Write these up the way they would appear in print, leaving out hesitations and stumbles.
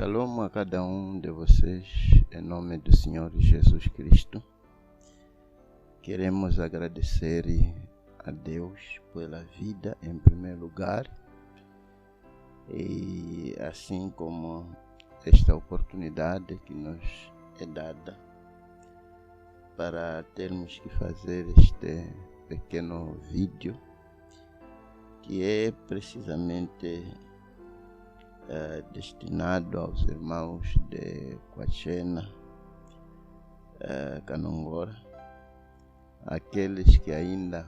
Shalom a cada um de vocês, em nome do Senhor Jesus Cristo. Queremos agradecer a Deus pela vida em primeiro lugar, e assim como esta oportunidade que nos é dada para termos que fazer este pequeno vídeo, que é precisamente destinado aos irmãos de Quachena, Canongora, aqueles que ainda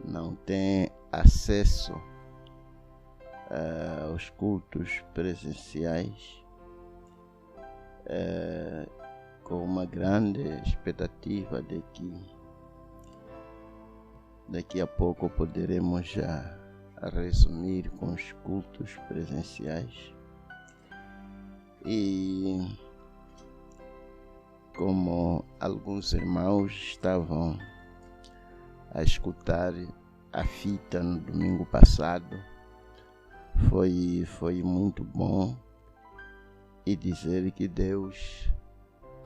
não têm acesso aos cultos presenciais, com uma grande expectativa de que daqui a pouco poderemos já resumir com os cultos presenciais. E como alguns irmãos estavam a escutar a fita no domingo passado, foi muito bom, e dizer que Deus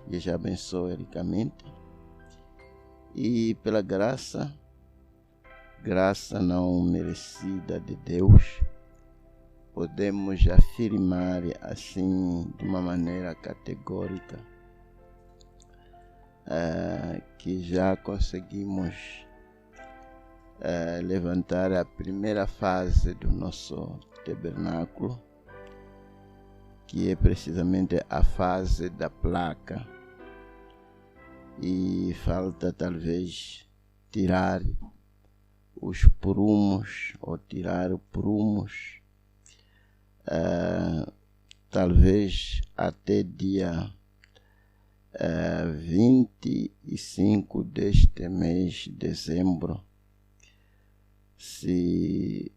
lhes abençoe ricamente, e pela graça não merecida de Deus, podemos afirmar assim de uma maneira categórica que já conseguimos levantar a primeira fase do nosso tabernáculo, que é precisamente a fase da placa, e falta talvez tirar os prumos, ou tirar prumos, talvez até dia 25 deste mês de dezembro. Se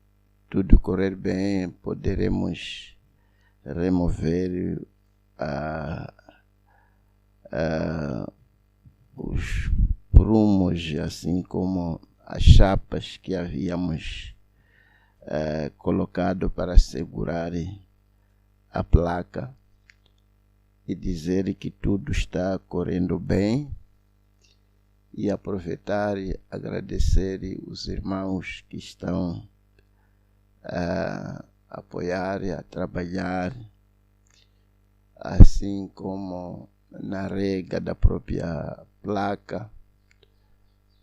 tudo correr bem, poderemos remover os prumos, assim como as chapas que havíamos colocado para segurar a placa, e dizer que tudo está correndo bem, e aproveitar e agradecer os irmãos que estão a apoiar e a trabalhar, assim como na rega da própria placa,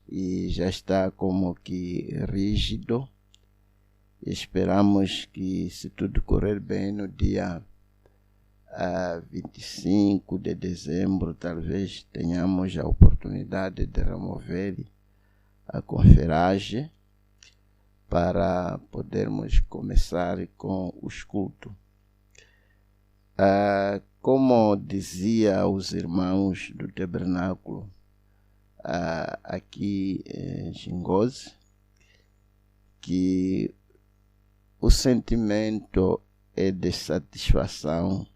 e já está como que rígido. Esperamos que, se tudo correr bem, no dia 25 de dezembro, talvez tenhamos a oportunidade de remover a conferagem para podermos começar com os cultos. Como dizia aos irmãos do tabernáculo aqui em Xingoze, que o sentimento é de satisfação,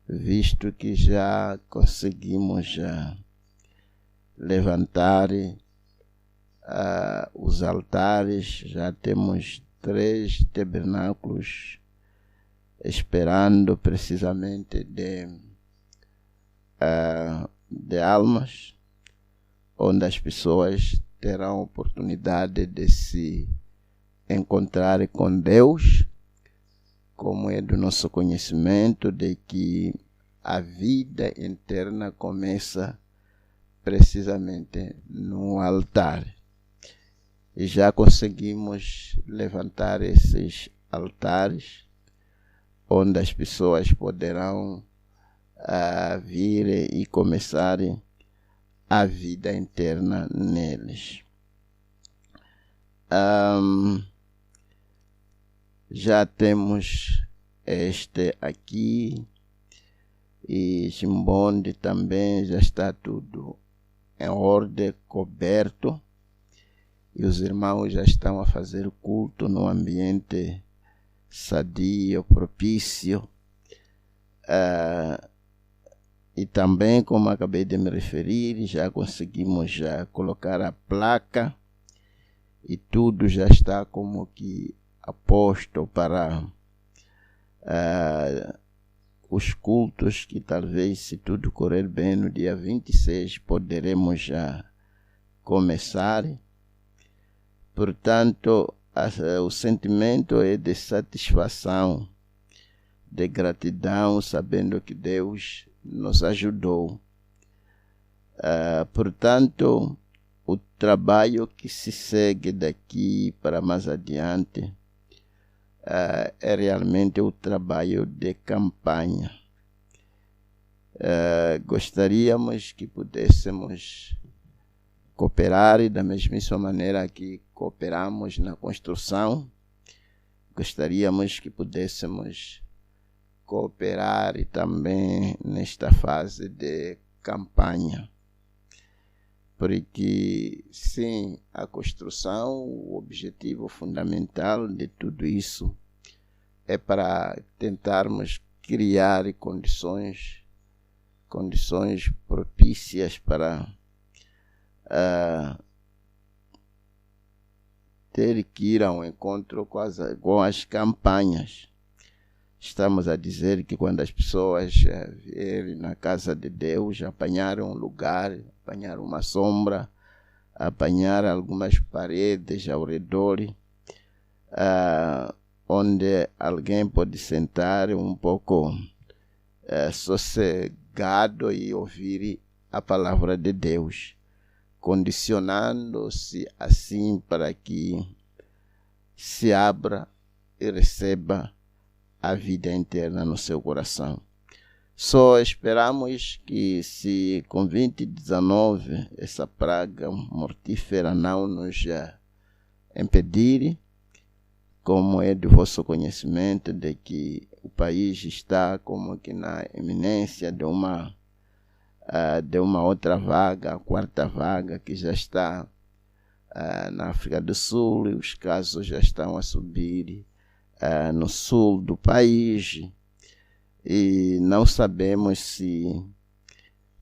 visto que já conseguimos levantar os altares. Já temos 3 tabernáculos esperando precisamente de almas, onde as pessoas terão oportunidade de se encontrar com Deus, como é do nosso conhecimento de que a vida interna começa precisamente no altar. E já conseguimos levantar esses altares, onde as pessoas poderão vir e começar a vida interna neles. Já temos este aqui, e Chimbonde também já está tudo em ordem, coberto, e os irmãos já estão a fazer culto no ambiente sadio, propício. E também, como acabei de me referir, já conseguimos já colocar a placa, e tudo já está como que aposto para os cultos que talvez, se tudo correr bem, no dia 26 poderemos já começar. Portanto, o sentimento é de satisfação, de gratidão, sabendo que Deus nos ajudou. Portanto, o trabalho que se segue daqui para mais adiante é realmente o trabalho de campanha. Gostaríamos que pudéssemos cooperar da mesma maneira que cooperamos na construção. Gostaríamos que pudéssemos cooperar também nesta fase de campanha. Porque, sim, a construção, o objetivo fundamental de tudo isso é para tentarmos criar condições propícias para ter que ir ao encontro com as campanhas. Estamos a dizer que quando as pessoas vierem na casa de Deus, apanhar um lugar, apanhar uma sombra, apanhar algumas paredes ao redor, onde alguém pode sentar um pouco sossegado e ouvir a palavra de Deus, condicionando-se assim para que se abra e receba a vida eterna no seu coração. Só esperamos que, se com 2019 essa praga mortífera não nos impedir, como é de vosso conhecimento, de que o país está como que na iminência de uma outra vaga, a quarta vaga, que já está na África do Sul, e os casos já estão a subir no sul do país, e não sabemos se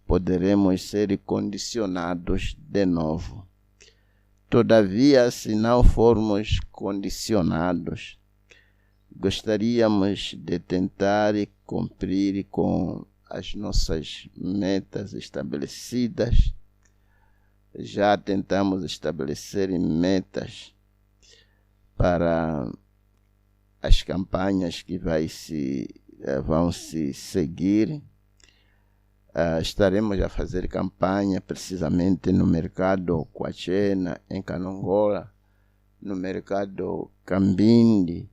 poderemos ser condicionados de novo. Todavia, se não formos condicionados, gostaríamos de tentar cumprir com as nossas metas estabelecidas. Já tentamos estabelecer metas para as campanhas que vão se seguir. Estaremos a fazer campanha precisamente no mercado Quachena, em Canongola, no mercado Cambinde.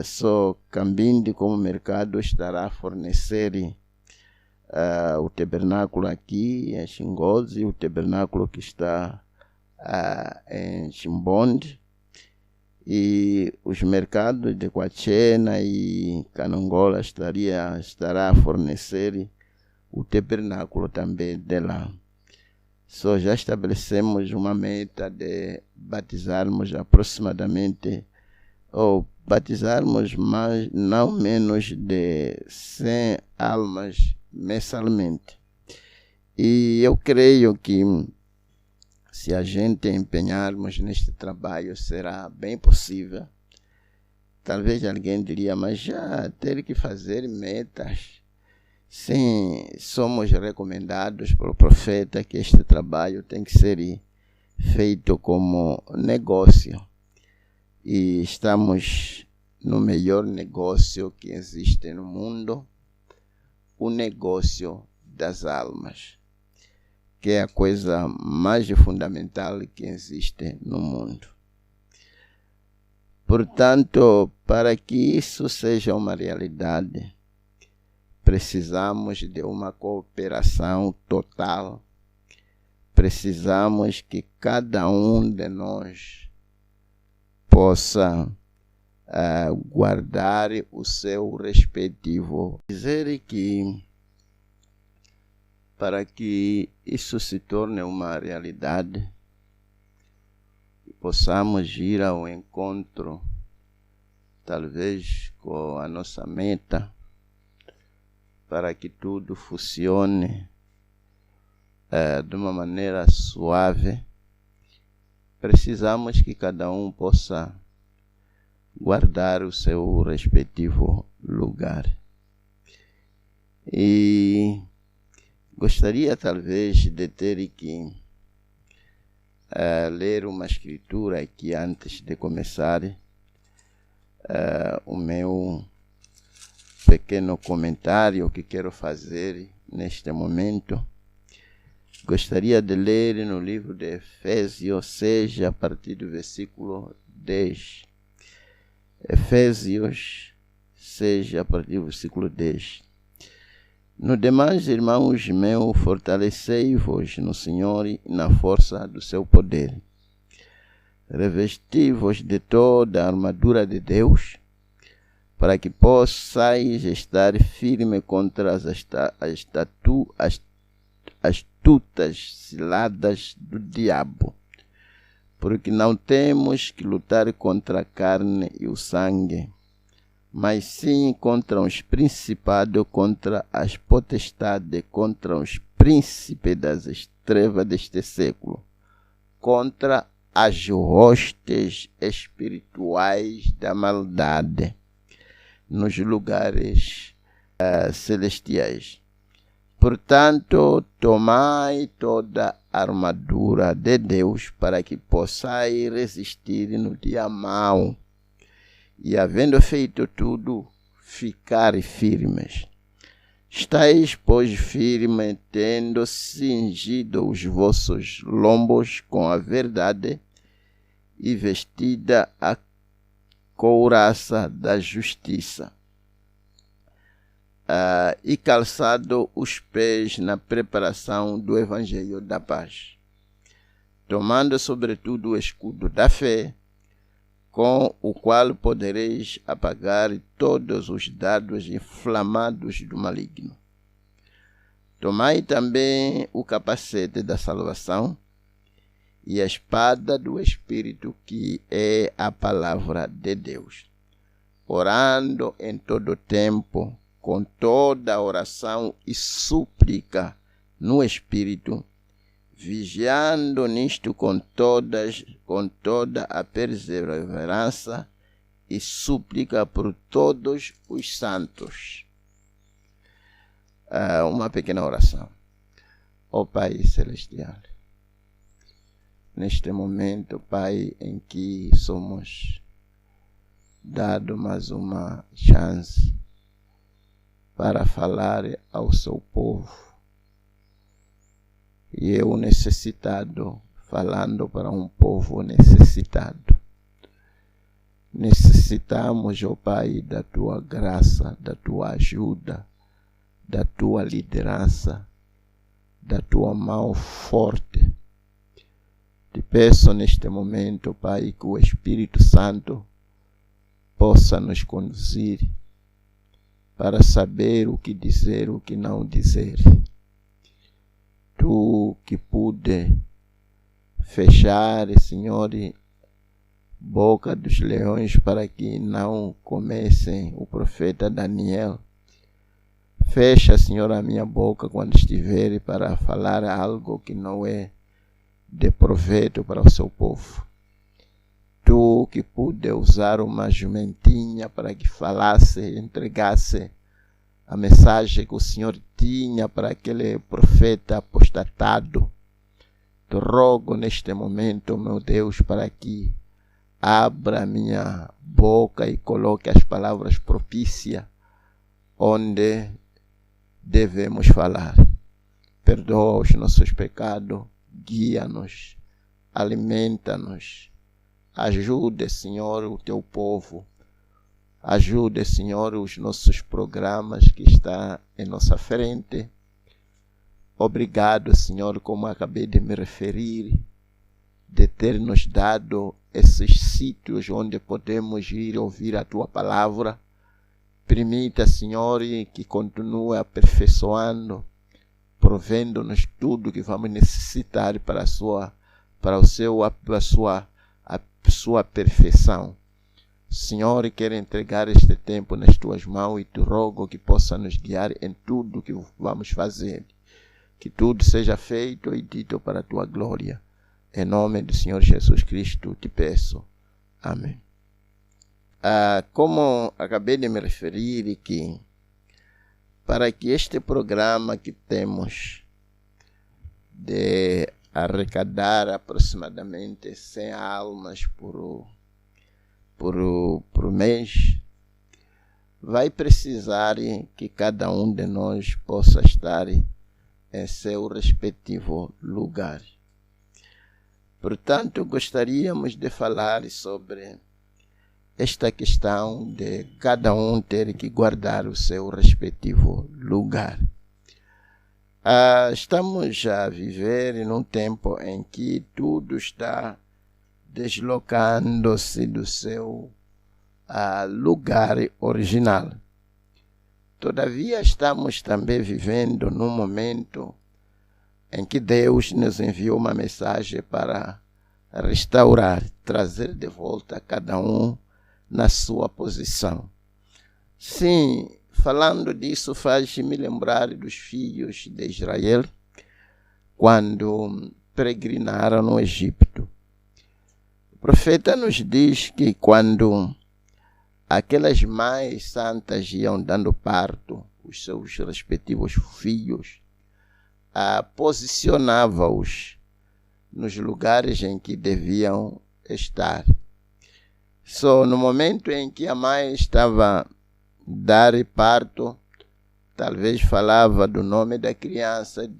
Só Cambinde como mercado estará a fornecer o tabernáculo aqui em Xingozi, o tabernáculo que está em Chimbonde, e os mercados de Quachena e Canongola estará a fornecer o tabernáculo também de lá. Só já estabelecemos uma meta de batizarmos aproximadamente, ou batizarmos mais, não menos de 100 almas mensalmente. E eu creio que, se a gente empenharmos neste trabalho, será bem possível. Talvez alguém diria, mas já ter que fazer metas. Sim, somos recomendados pelo profeta que este trabalho tem que ser feito como negócio. E estamos no melhor negócio que existe no mundo, o negócio das almas, que é a coisa mais fundamental que existe no mundo. Portanto, para que isso seja uma realidade, precisamos de uma cooperação total. Precisamos que cada um de nós possa guardar o seu respectivo. Dizer que, para que isso se torne uma realidade, possamos ir ao encontro, talvez com a nossa meta, para que tudo funcione de uma maneira suave, precisamos que cada um possa guardar o seu respectivo lugar. E gostaria talvez de ter que ler uma escritura aqui antes de começar o meu pequeno comentário que quero fazer neste momento. Gostaria de ler no livro de Efésios 6, a partir do versículo 10. Efésios 6, a partir do versículo 10. No demais, irmãos meus, fortalecei-vos no Senhor e na força do seu poder. Revesti-vos de toda a armadura de Deus, para que possais estar firme contra as astutas ciladas do diabo. Porque não temos que lutar contra a carne e o sangue, mas sim contra os principados, contra as potestades, contra os príncipes das trevas deste século, contra as hostes espirituais da maldade nos lugares celestiais. Portanto, tomai toda a armadura de Deus para que possais resistir no dia mau e, havendo feito tudo, ficar firmes. Estais, pois, firmes, tendo cingido os vossos lombos com a verdade e vestida a couraça da justiça, e calçado os pés na preparação do evangelho da paz, tomando sobretudo o escudo da fé, com o qual podereis apagar todos os dardos inflamados do maligno. Tomai também o capacete da salvação e a espada do Espírito, que é a palavra de Deus, orando em todo tempo, com toda oração e súplica no Espírito, vigiando nisto com toda a perseverança e súplica por todos os santos. Uma pequena oração. Ó Pai Celestial, neste momento, Pai, em que somos dado mais uma chance para falar ao seu povo, e eu necessitado, falando para um povo necessitado. Necessitamos, ó Pai, da Tua graça, da Tua ajuda, da Tua liderança, da Tua mão forte. Te peço neste momento, Pai, que o Espírito Santo possa nos conduzir para saber o que dizer, o que não dizer. Tu que pude fechar, Senhor, boca dos leões para que não comessem o profeta Daniel. Fecha, Senhor, a minha boca quando estiver para falar algo que não é de proveito para o seu povo. Tu que pude usar uma jumentinha para que falasse, entregasse a mensagem que o Senhor tinha para aquele profeta apostatado. Te rogo neste momento, meu Deus, para que abra minha boca e coloque as palavras propícias onde devemos falar. Perdoa os nossos pecados, guia-nos, alimenta-nos. Ajude, Senhor, o teu povo. Ajude, Senhor, os nossos programas que estão em nossa frente. Obrigado, Senhor, como acabei de me referir, de ter nos dado esses sítios onde podemos ir ouvir a Tua palavra. Permita, Senhor, que continue aperfeiçoando, provendo-nos tudo que vamos necessitar para a sua perfeição. Senhor, quero entregar este tempo nas Tuas mãos e te rogo que possa nos guiar em tudo que vamos fazer. Que tudo seja feito e dito para a Tua glória. Em nome do Senhor Jesus Cristo te peço. Amém. Como acabei de me referir, que para que este programa que temos de arrecadar aproximadamente 100 almas por mês, vai precisar que cada um de nós possa estar em seu respectivo lugar. Portanto, gostaríamos de falar sobre esta questão de cada um ter que guardar o seu respectivo lugar. Estamos a viver num tempo em que tudo está deslocando-se do seu lugar original. Todavia, estamos também vivendo num momento em que Deus nos enviou uma mensagem para restaurar, trazer de volta cada um na sua posição. Sim, falando disso, faz-me lembrar dos filhos de Israel quando peregrinaram no Egito. O profeta nos diz que quando aquelas mães santas iam dando parto, os seus respectivos filhos, posicionava-os nos lugares em que deviam estar. No momento em que a mãe estava a dar parto, talvez falava do nome da criança,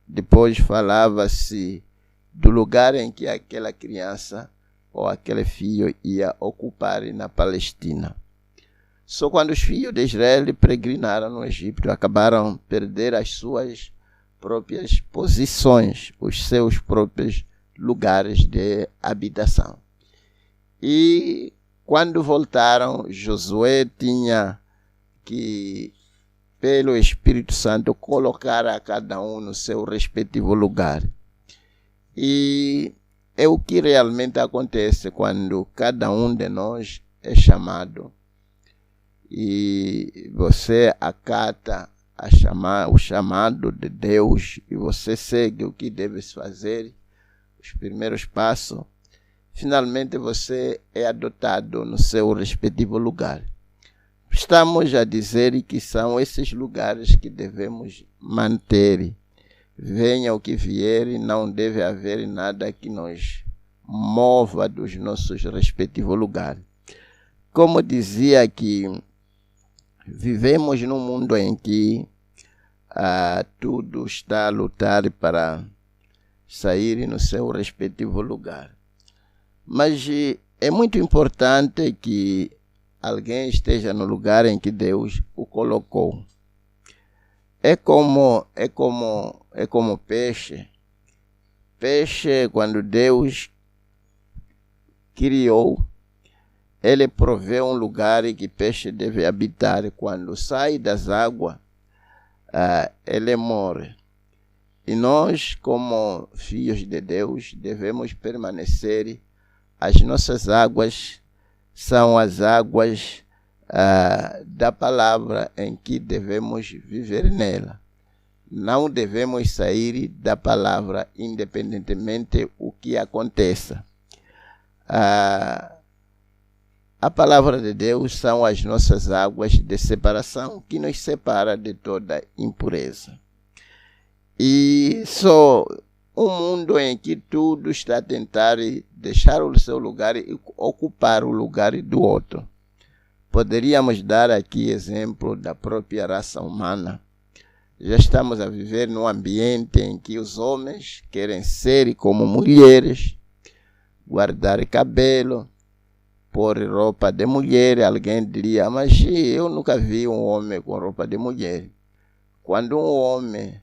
depois falava-se do lugar em que aquela criança ou aquele filho ia ocupar na Palestina. Só quando os filhos de Israel peregrinaram no Egito, acabaram de perder as suas próprias posições, os seus próprios lugares de habitação. E quando voltaram, Josué tinha que, pelo Espírito Santo, colocar a cada um no seu respectivo lugar. E é o que realmente acontece quando cada um de nós é chamado. E você acata o chamado de Deus e você segue o que deve fazer, os primeiros passos. Finalmente você é adotado no seu respectivo lugar. Estamos a dizer que são esses lugares que devemos manter. Venha o que vier, não deve haver nada que nos mova dos nossos respectivos lugares. Como dizia que vivemos num mundo em que tudo está a lutar para sair no seu respectivo lugar. Mas é muito importante que alguém esteja no lugar em que Deus o colocou. É como peixe. Peixe, quando Deus criou, ele provê um lugar em que peixe deve habitar. Quando sai das águas, ele morre. E nós, como filhos de Deus, devemos permanecer. As nossas águas são as águas da palavra em que devemos viver nela. Não devemos sair da palavra independentemente o que aconteça. A palavra de Deus são as nossas águas de separação que nos separa de toda impureza. E só um mundo em que tudo está a tentar deixar o seu lugar e ocupar o lugar do outro. Poderíamos dar aqui exemplo da própria raça humana. Já estamos a viver num ambiente em que os homens querem ser como mulheres, guardar cabelo, pôr roupa de mulher. Alguém diria, mas eu nunca vi um homem com roupa de mulher. Quando um homem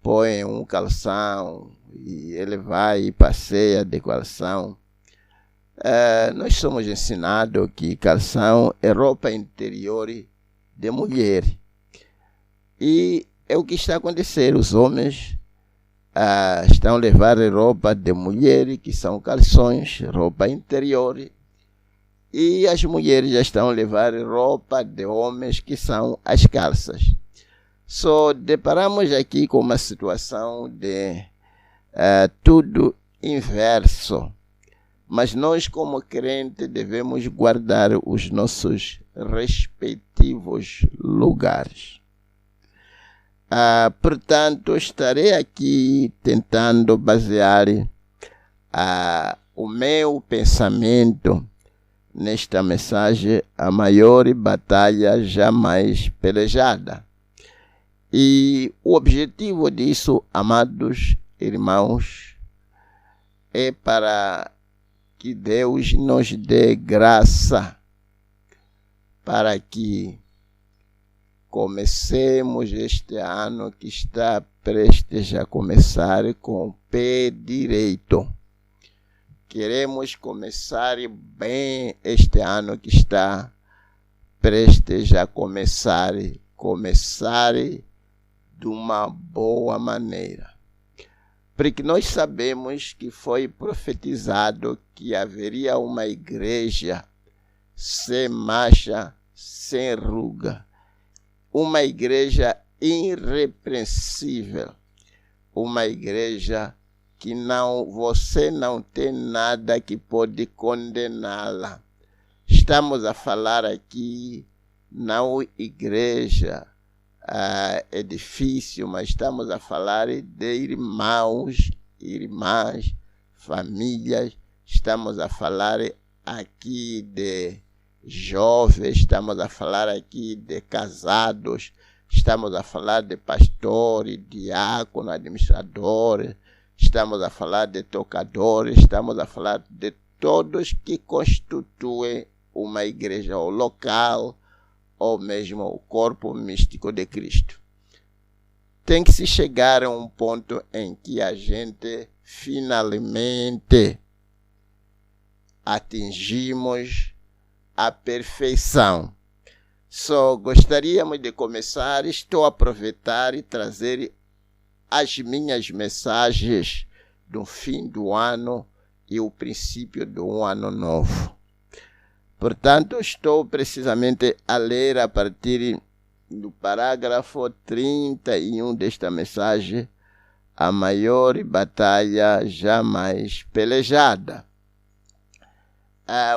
põe um calção e ele vai e passeia de calção, nós somos ensinados que calção é roupa interior de mulher. E é o que está acontecendo. Os homens estão a levar roupa de mulher, que são calções, roupa interior. E as mulheres já estão a levar roupa de homens, que são as calças. Só deparamos aqui com uma situação de tudo inverso. mas nós, como crentes, devemos guardar os nossos respectivos lugares. Portanto, estarei aqui tentando basear o meu pensamento nesta mensagem, a maior batalha jamais pelejada. E o objetivo disso, amados irmãos, é para que Deus nos dê graça para que comecemos este ano que está prestes a começar com o pé direito. Queremos começar bem este ano que está prestes a começar de uma boa maneira. Porque nós sabemos que foi profetizado que haveria uma igreja sem mancha, sem ruga, uma igreja irrepreensível, uma igreja que você não tem nada que pode condená-la. Estamos a falar aqui, não igreja, edifício, mas estamos a falar de irmãos, irmãs, famílias, estamos a falar aqui de jovens, estamos a falar aqui de casados, estamos a falar de pastores, diáconos, administradores, estamos a falar de tocadores, estamos a falar de todos que constituem uma igreja ou local, ou mesmo o corpo místico de Cristo. Tem que se chegar a um ponto em que a gente finalmente atingimos a perfeição. Só gostaríamos de começar, estou a aproveitar e trazer as minhas mensagens do fim do ano e o princípio de um ano novo. Portanto, estou precisamente a ler a partir do parágrafo 31 desta mensagem, a maior batalha jamais pelejada.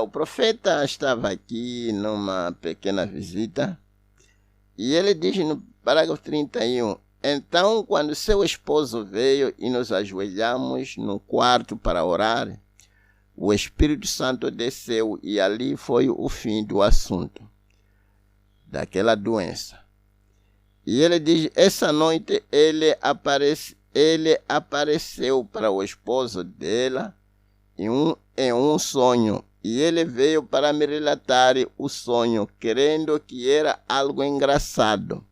O profeta estava aqui numa pequena visita e ele diz no parágrafo 31, então, quando seu esposo veio e nos ajoelhamos no quarto para orar, o Espírito Santo desceu e ali foi o fim do assunto, daquela doença. E ele diz, essa noite ele apareceu para o esposo dela em um sonho. E ele veio para me relatar o sonho, querendo que era algo engraçado.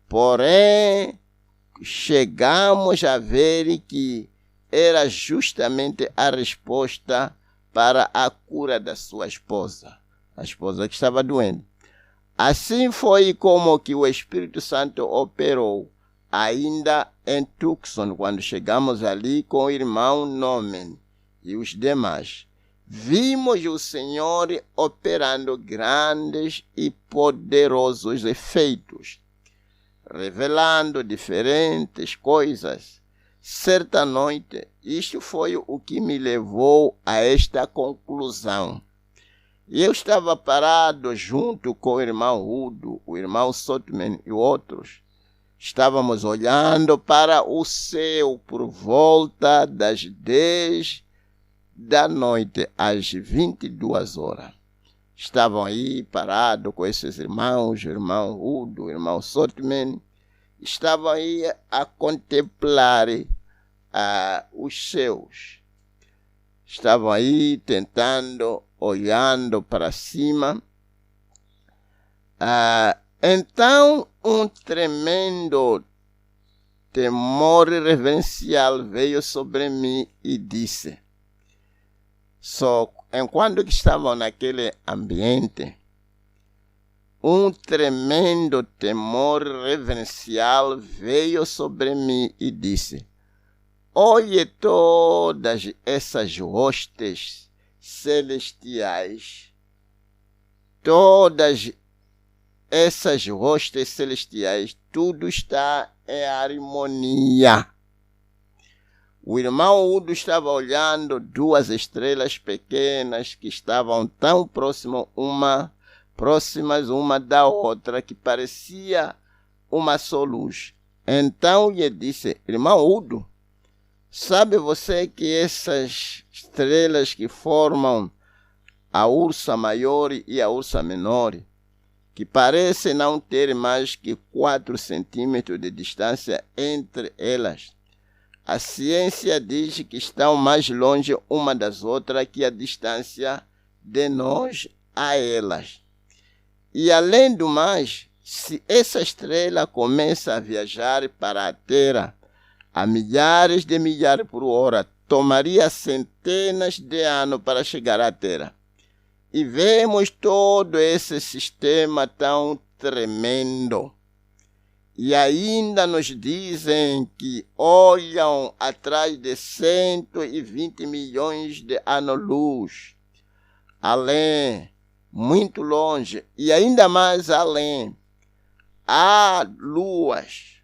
Porém, chegamos a ver que era justamente a resposta para a cura da sua esposa, a esposa que estava doente. Assim foi como que o Espírito Santo operou, ainda em Tucson, quando chegamos ali com o irmão Nomen e os demais. Vimos o Senhor operando grandes e poderosos efeitos, revelando diferentes coisas. Certa noite, isto foi o que me levou a esta conclusão. Eu estava parado junto com o irmão Udo, o irmão Sotman e outros. Estávamos olhando para o céu por volta das 10 da noite, às 22 horas. Estavam aí parados com esses irmãos, o irmão Udo, o irmão Sotman. Estavam aí a contemplar os céus. Estavam aí tentando, olhando para cima. Então, um tremendo temor reverencial veio sobre mim e disse, enquanto que estavam naquele ambiente, um tremendo temor reverencial veio sobre mim e disse, olhe todas essas hostes celestiais, todas essas hostes celestiais, tudo está em harmonia. O irmão Udo estava olhando duas estrelas pequenas que estavam tão próximas uma da outra que parecia uma só luz. Então lhe disse: irmão Udo, sabe você que essas estrelas que formam a Ursa Maior e a Ursa Menor, que parecem não ter mais que 4 centímetros de distância entre elas, a ciência diz que estão mais longe uma das outras que a distância de nós a elas. E além do mais, se essa estrela começa a viajar para a Terra a milhares de milhares por hora, tomaria centenas de anos para chegar à Terra. E vemos todo esse sistema tão tremendo. E ainda nos dizem que olham atrás de 120 milhões de anos-luz. Além, muito longe, e ainda mais além, há luas,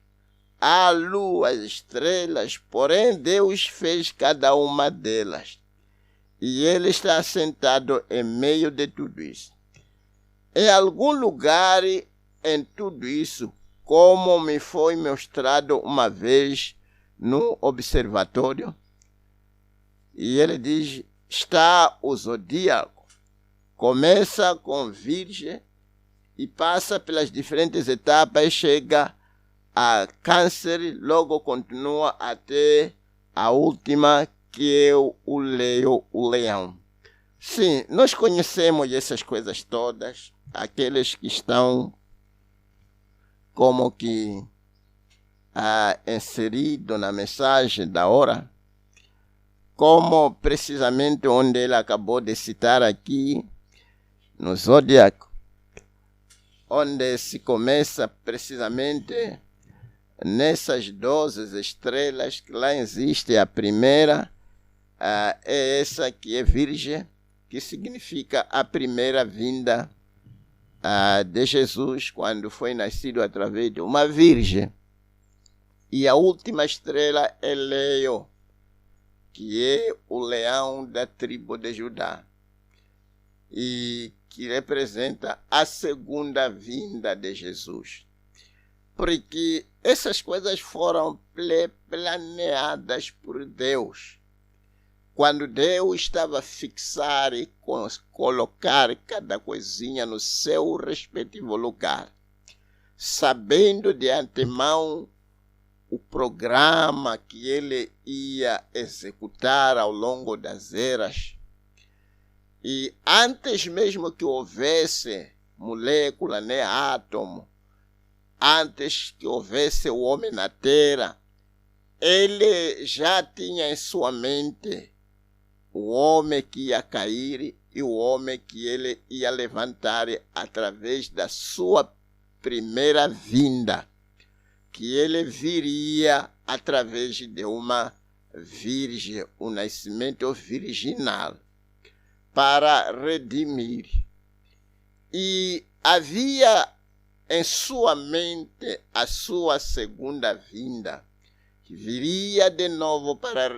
estrelas, porém Deus fez cada uma delas. E Ele está sentado em meio de tudo isso. Em algum lugar em tudo isso, como me foi mostrado uma vez no observatório, e ele diz, está o zodíaco. Começa com Virgem e passa pelas diferentes etapas e chega a Câncer, logo continua até a última, que é o Leão. Sim, nós conhecemos essas coisas todas, aqueles que estão como que inserido na mensagem da hora, como precisamente onde ele acabou de citar aqui, no Zodíaco, onde se começa precisamente nessas 12 estrelas, que lá existe a primeira, é essa que é Virgem, que significa a primeira vinda de Jesus, quando foi nascido através de uma virgem. E a última estrela é Leo, que é o leão da tribo de Judá, e que representa a segunda vinda de Jesus. Porque essas coisas foram planeadas por Deus. Quando Deus estava a fixar e colocar cada coisinha no seu respectivo lugar, sabendo de antemão o programa que ele ia executar ao longo das eras, e antes mesmo que houvesse molécula, átomo, antes que houvesse o homem na Terra, ele já tinha em sua mente o homem que ia cair e o homem que ele ia levantar através da sua primeira vinda, que ele viria através de uma virgem, o nascimento virginal, para redimir. E havia em sua mente a sua segunda vinda, que viria de novo para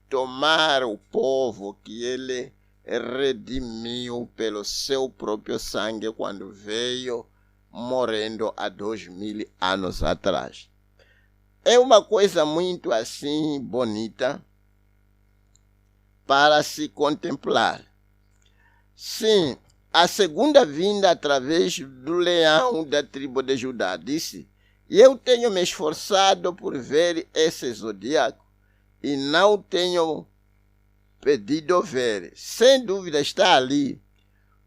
tomar o povo que ele redimiu pelo seu próprio sangue quando veio morrendo há 2000 anos atrás. É uma coisa muito assim bonita para se contemplar. Sim, a segunda vinda através do leão da tribo de Judá disse: e eu tenho me esforçado por ver esse zodíaco e não tenho pedido ver. Sem dúvida está ali.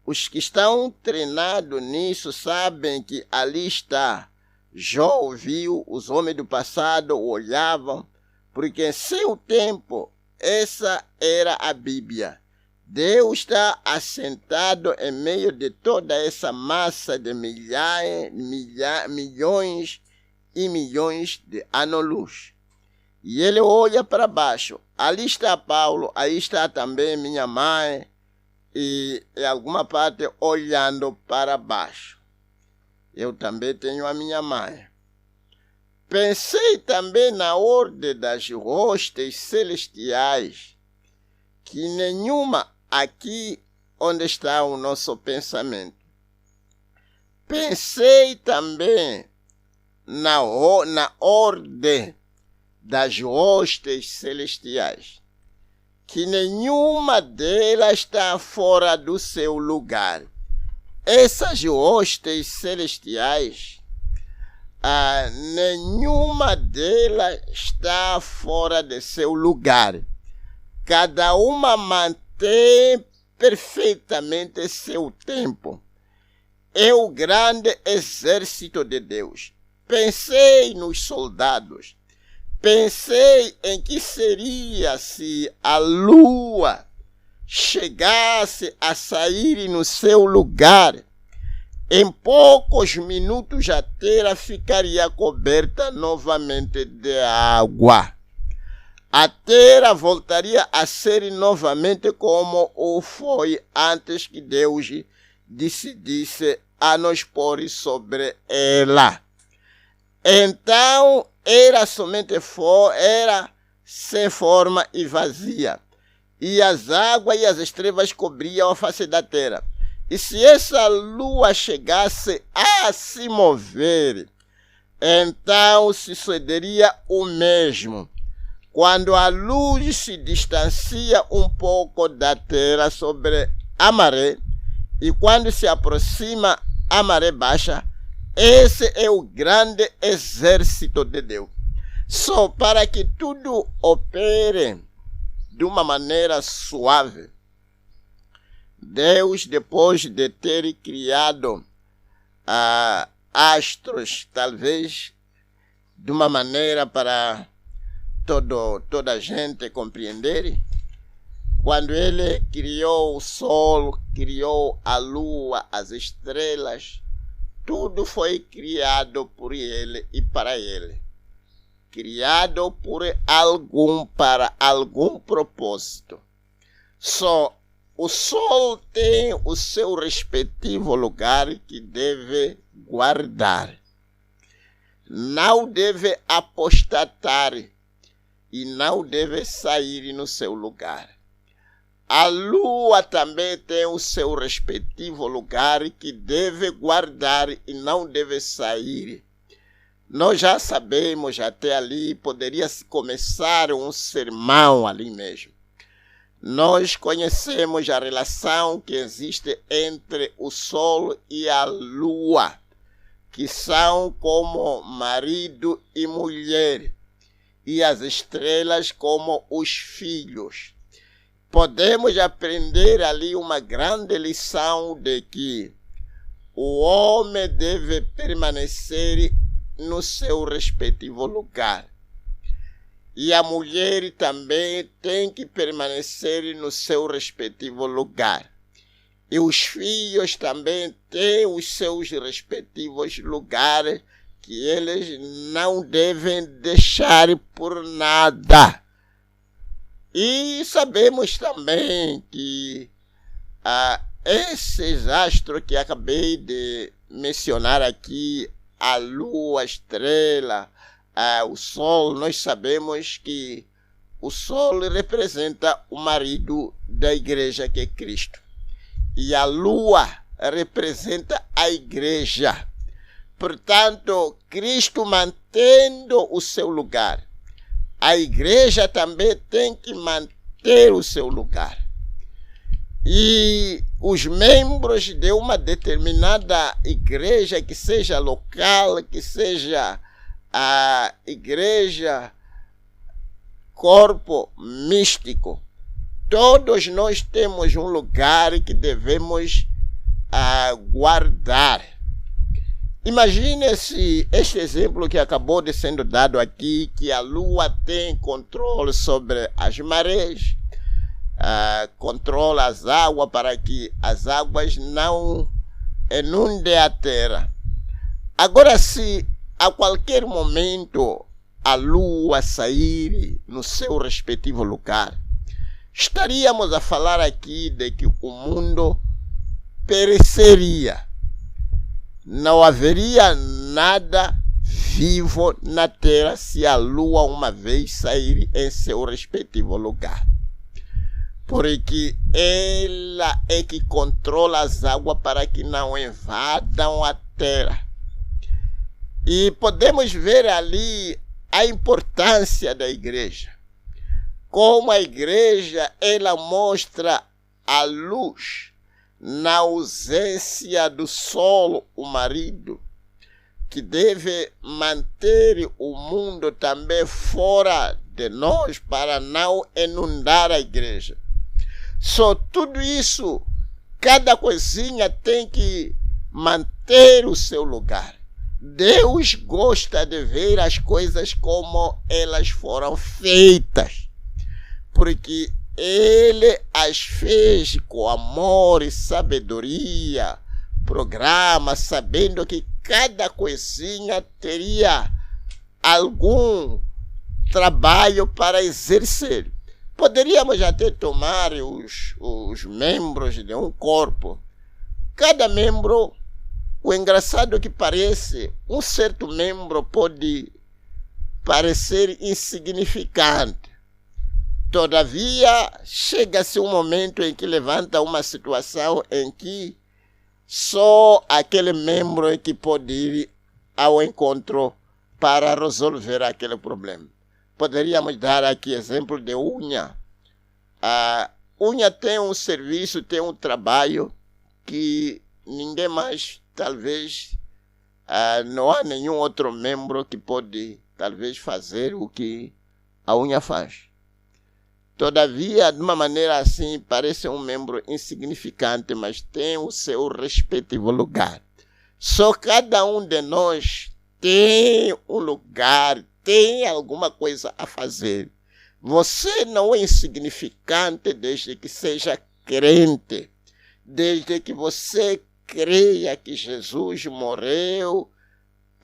Os que estão treinados nisso sabem que ali está. Jó ouviu, os homens do passado olhavam, porque em seu tempo essa era a Bíblia. Deus está assentado em meio de toda essa massa de milhões e milhões de anos-luz. E ele olha para baixo. Ali está Paulo, aí está também minha mãe, e em alguma parte olhando para baixo. Eu também tenho a minha mãe. Pensei também na ordem das hostes celestiais, que nenhuma aqui onde está o nosso pensamento. Pensei também na ordem das hostes celestiais, que nenhuma delas está fora do seu lugar. Essas hostes celestiais, nenhuma delas está fora de seu lugar. Cada uma mantém perfeitamente seu tempo. É o grande exército de Deus. Pensei nos soldados. Pensei em que seria se a lua chegasse a sair no seu lugar. Em poucos minutos a terra ficaria coberta novamente de água. A terra voltaria a ser novamente como o foi antes que Deus decidisse a nos pôr sobre ela. Então era somente era sem forma e vazia, e as águas e as estrelas cobriam a face da terra. E se essa lua chegasse a se mover, então sucederia o mesmo. Quando a luz se distancia um pouco da terra sobre a maré, e quando se aproxima a maré baixa, esse é o grande exército de Deus. Só para que tudo opere de uma maneira suave, Deus, depois de ter criado astros, talvez de uma maneira para toda a gente compreender, quando ele criou o sol, criou a lua, as estrelas, tudo foi criado por ele e para ele. Criado para algum propósito. Só o sol tem o seu respectivo lugar que deve guardar. Não deve apostatar e não deve sair no seu lugar. A lua também tem o seu respectivo lugar que deve guardar e não deve sair. Nós já sabemos, até ali, poderia começar um sermão ali mesmo. Nós conhecemos a relação que existe entre o sol e a lua, que são como marido e mulher, e as estrelas como os filhos. Podemos aprender ali uma grande lição de que o homem deve permanecer no seu respectivo lugar. E a mulher também tem que permanecer no seu respectivo lugar. E os filhos também têm os seus respectivos lugares que eles não devem deixar por nada. E sabemos também que esses astros que acabei de mencionar aqui, a lua, a estrela, o sol, nós sabemos que o sol representa o marido da igreja, que é Cristo. E a lua representa a igreja. Portanto, Cristo mantendo o seu lugar, a igreja também tem que manter o seu lugar. E os membros de uma determinada igreja, que seja local, que seja a igreja, corpo místico, todos nós temos um lugar que devemos guardar. Imagine se este exemplo que acabou de sendo dado aqui, que a lua tem controle sobre as marés, controla as águas para que as águas não inundem a terra. Agora, se a qualquer momento a lua sair no seu respectivo lugar, estaríamos a falar aqui de que o mundo pereceria. Não haveria nada vivo na terra se a lua uma vez sair em seu respectivo lugar. Porque ela é que controla as águas para que não invadam a terra. E podemos ver ali a importância da igreja. Como a igreja, ela mostra a luz na ausência do sol, o marido, que deve manter o mundo também fora de nós para não inundar a igreja. Só tudo isso, cada coisinha tem que manter o seu lugar. Deus gosta de ver as coisas como elas foram feitas, porque Ele as fez com amor e sabedoria, programa, sabendo que cada coisinha teria algum trabalho para exercer. Poderíamos até tomar os membros de um corpo. Cada membro, o engraçado que parece, um certo membro pode parecer insignificante. Todavia, chega-se um momento em que levanta uma situação em que só aquele membro é que pode ir ao encontro para resolver aquele problema. Poderíamos dar aqui exemplo de unha. A unha tem um serviço, tem um trabalho que ninguém mais, talvez, não há nenhum outro membro que pode, talvez, fazer o que a unha faz. Todavia, de uma maneira assim, parece um membro insignificante, mas tem o seu respectivo lugar. Só cada um de nós tem um lugar, tem alguma coisa a fazer. Você não é insignificante desde que seja crente, desde que você creia que Jesus morreu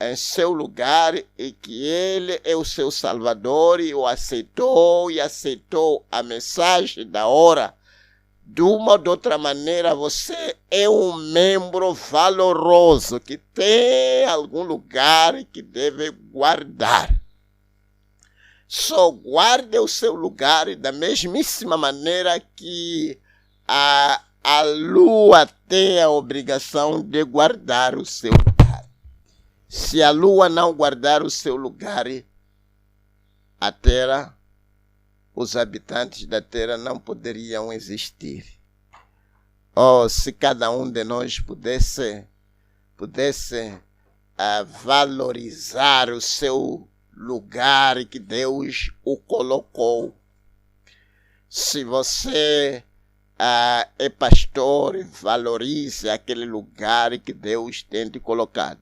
em seu lugar e que Ele é o seu Salvador e o aceitou e aceitou a mensagem da hora. De uma ou de outra maneira, você é um membro valoroso que tem algum lugar que deve guardar. Só guarde o seu lugar da mesmíssima maneira que a lua tem a obrigação de guardar o seu lugar. Se a lua não guardar o seu lugar, a terra, os habitantes da terra não poderiam existir. Oh, se cada um de nós pudesse valorizar o seu lugar que Deus o colocou. Se você é pastor, valorize aquele lugar que Deus tem te colocado.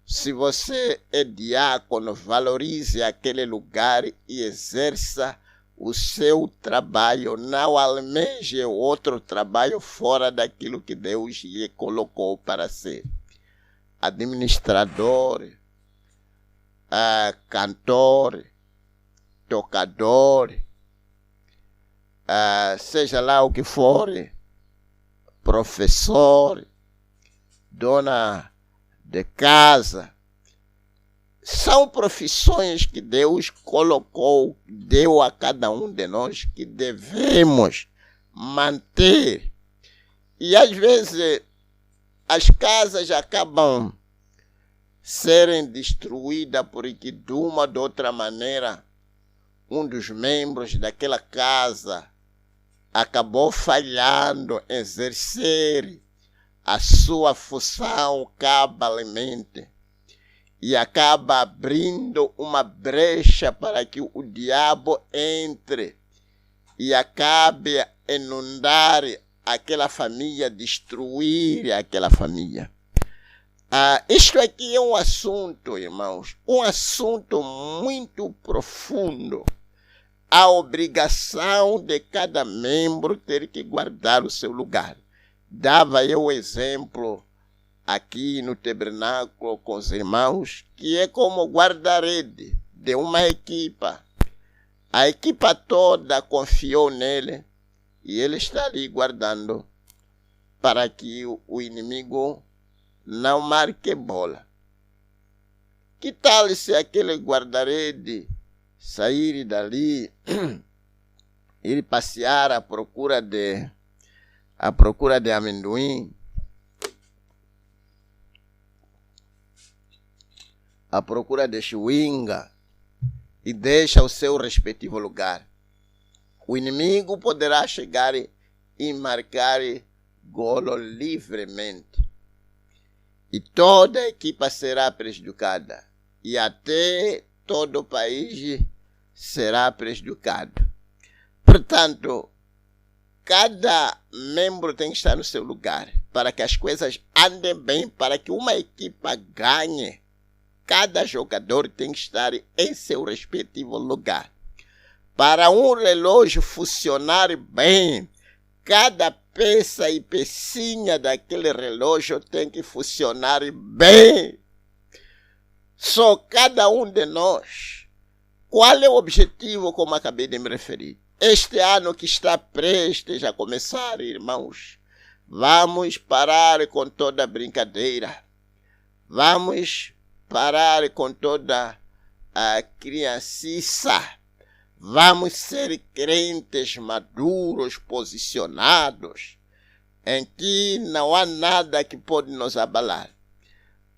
Se você é diácono, valorize aquele lugar e exerça o seu trabalho. Não almeje outro trabalho fora daquilo que Deus lhe colocou para ser. Administrador, cantor, tocador, seja lá o que for, professor, dona de casa, são profissões que Deus colocou, deu a cada um de nós que devemos manter. E às vezes as casas acabam serem destruídas porque de uma ou de outra maneira um dos membros daquela casa acabou falhando em exercer a sua função cabalmente e acaba abrindo uma brecha para que o diabo entre e acabe inundar aquela família, destruir aquela família. Isto aqui é um assunto, irmãos, um assunto muito profundo. A obrigação de cada membro ter que guardar o seu lugar. Dava eu o exemplo aqui no tabernáculo com os irmãos, que é como guarda-rede de uma equipa. A equipa toda confiou nele e ele está ali guardando para que o inimigo não marque bola. Que tal se aquele guarda-rede sair dali, ir passear à procura de amendoim, à procura de chewinga, e deixa o seu respectivo lugar? O inimigo poderá chegar e marcar golo livremente. E toda a equipa será prejudicada. E até todo o país será prejudicado. Portanto, cada membro tem que estar no seu lugar para que as coisas andem bem, para que uma equipa ganhe. Cada jogador tem que estar em seu respectivo lugar. Para um relógio funcionar bem, cada peça e pecinha daquele relógio tem que funcionar bem. Só cada um de nós. Qual é o objetivo, como acabei de me referir? Este ano que está prestes a começar, irmãos, vamos parar com toda brincadeira. Vamos parar com toda a crianciça. Vamos ser crentes maduros, posicionados, em que não há nada que pode nos abalar.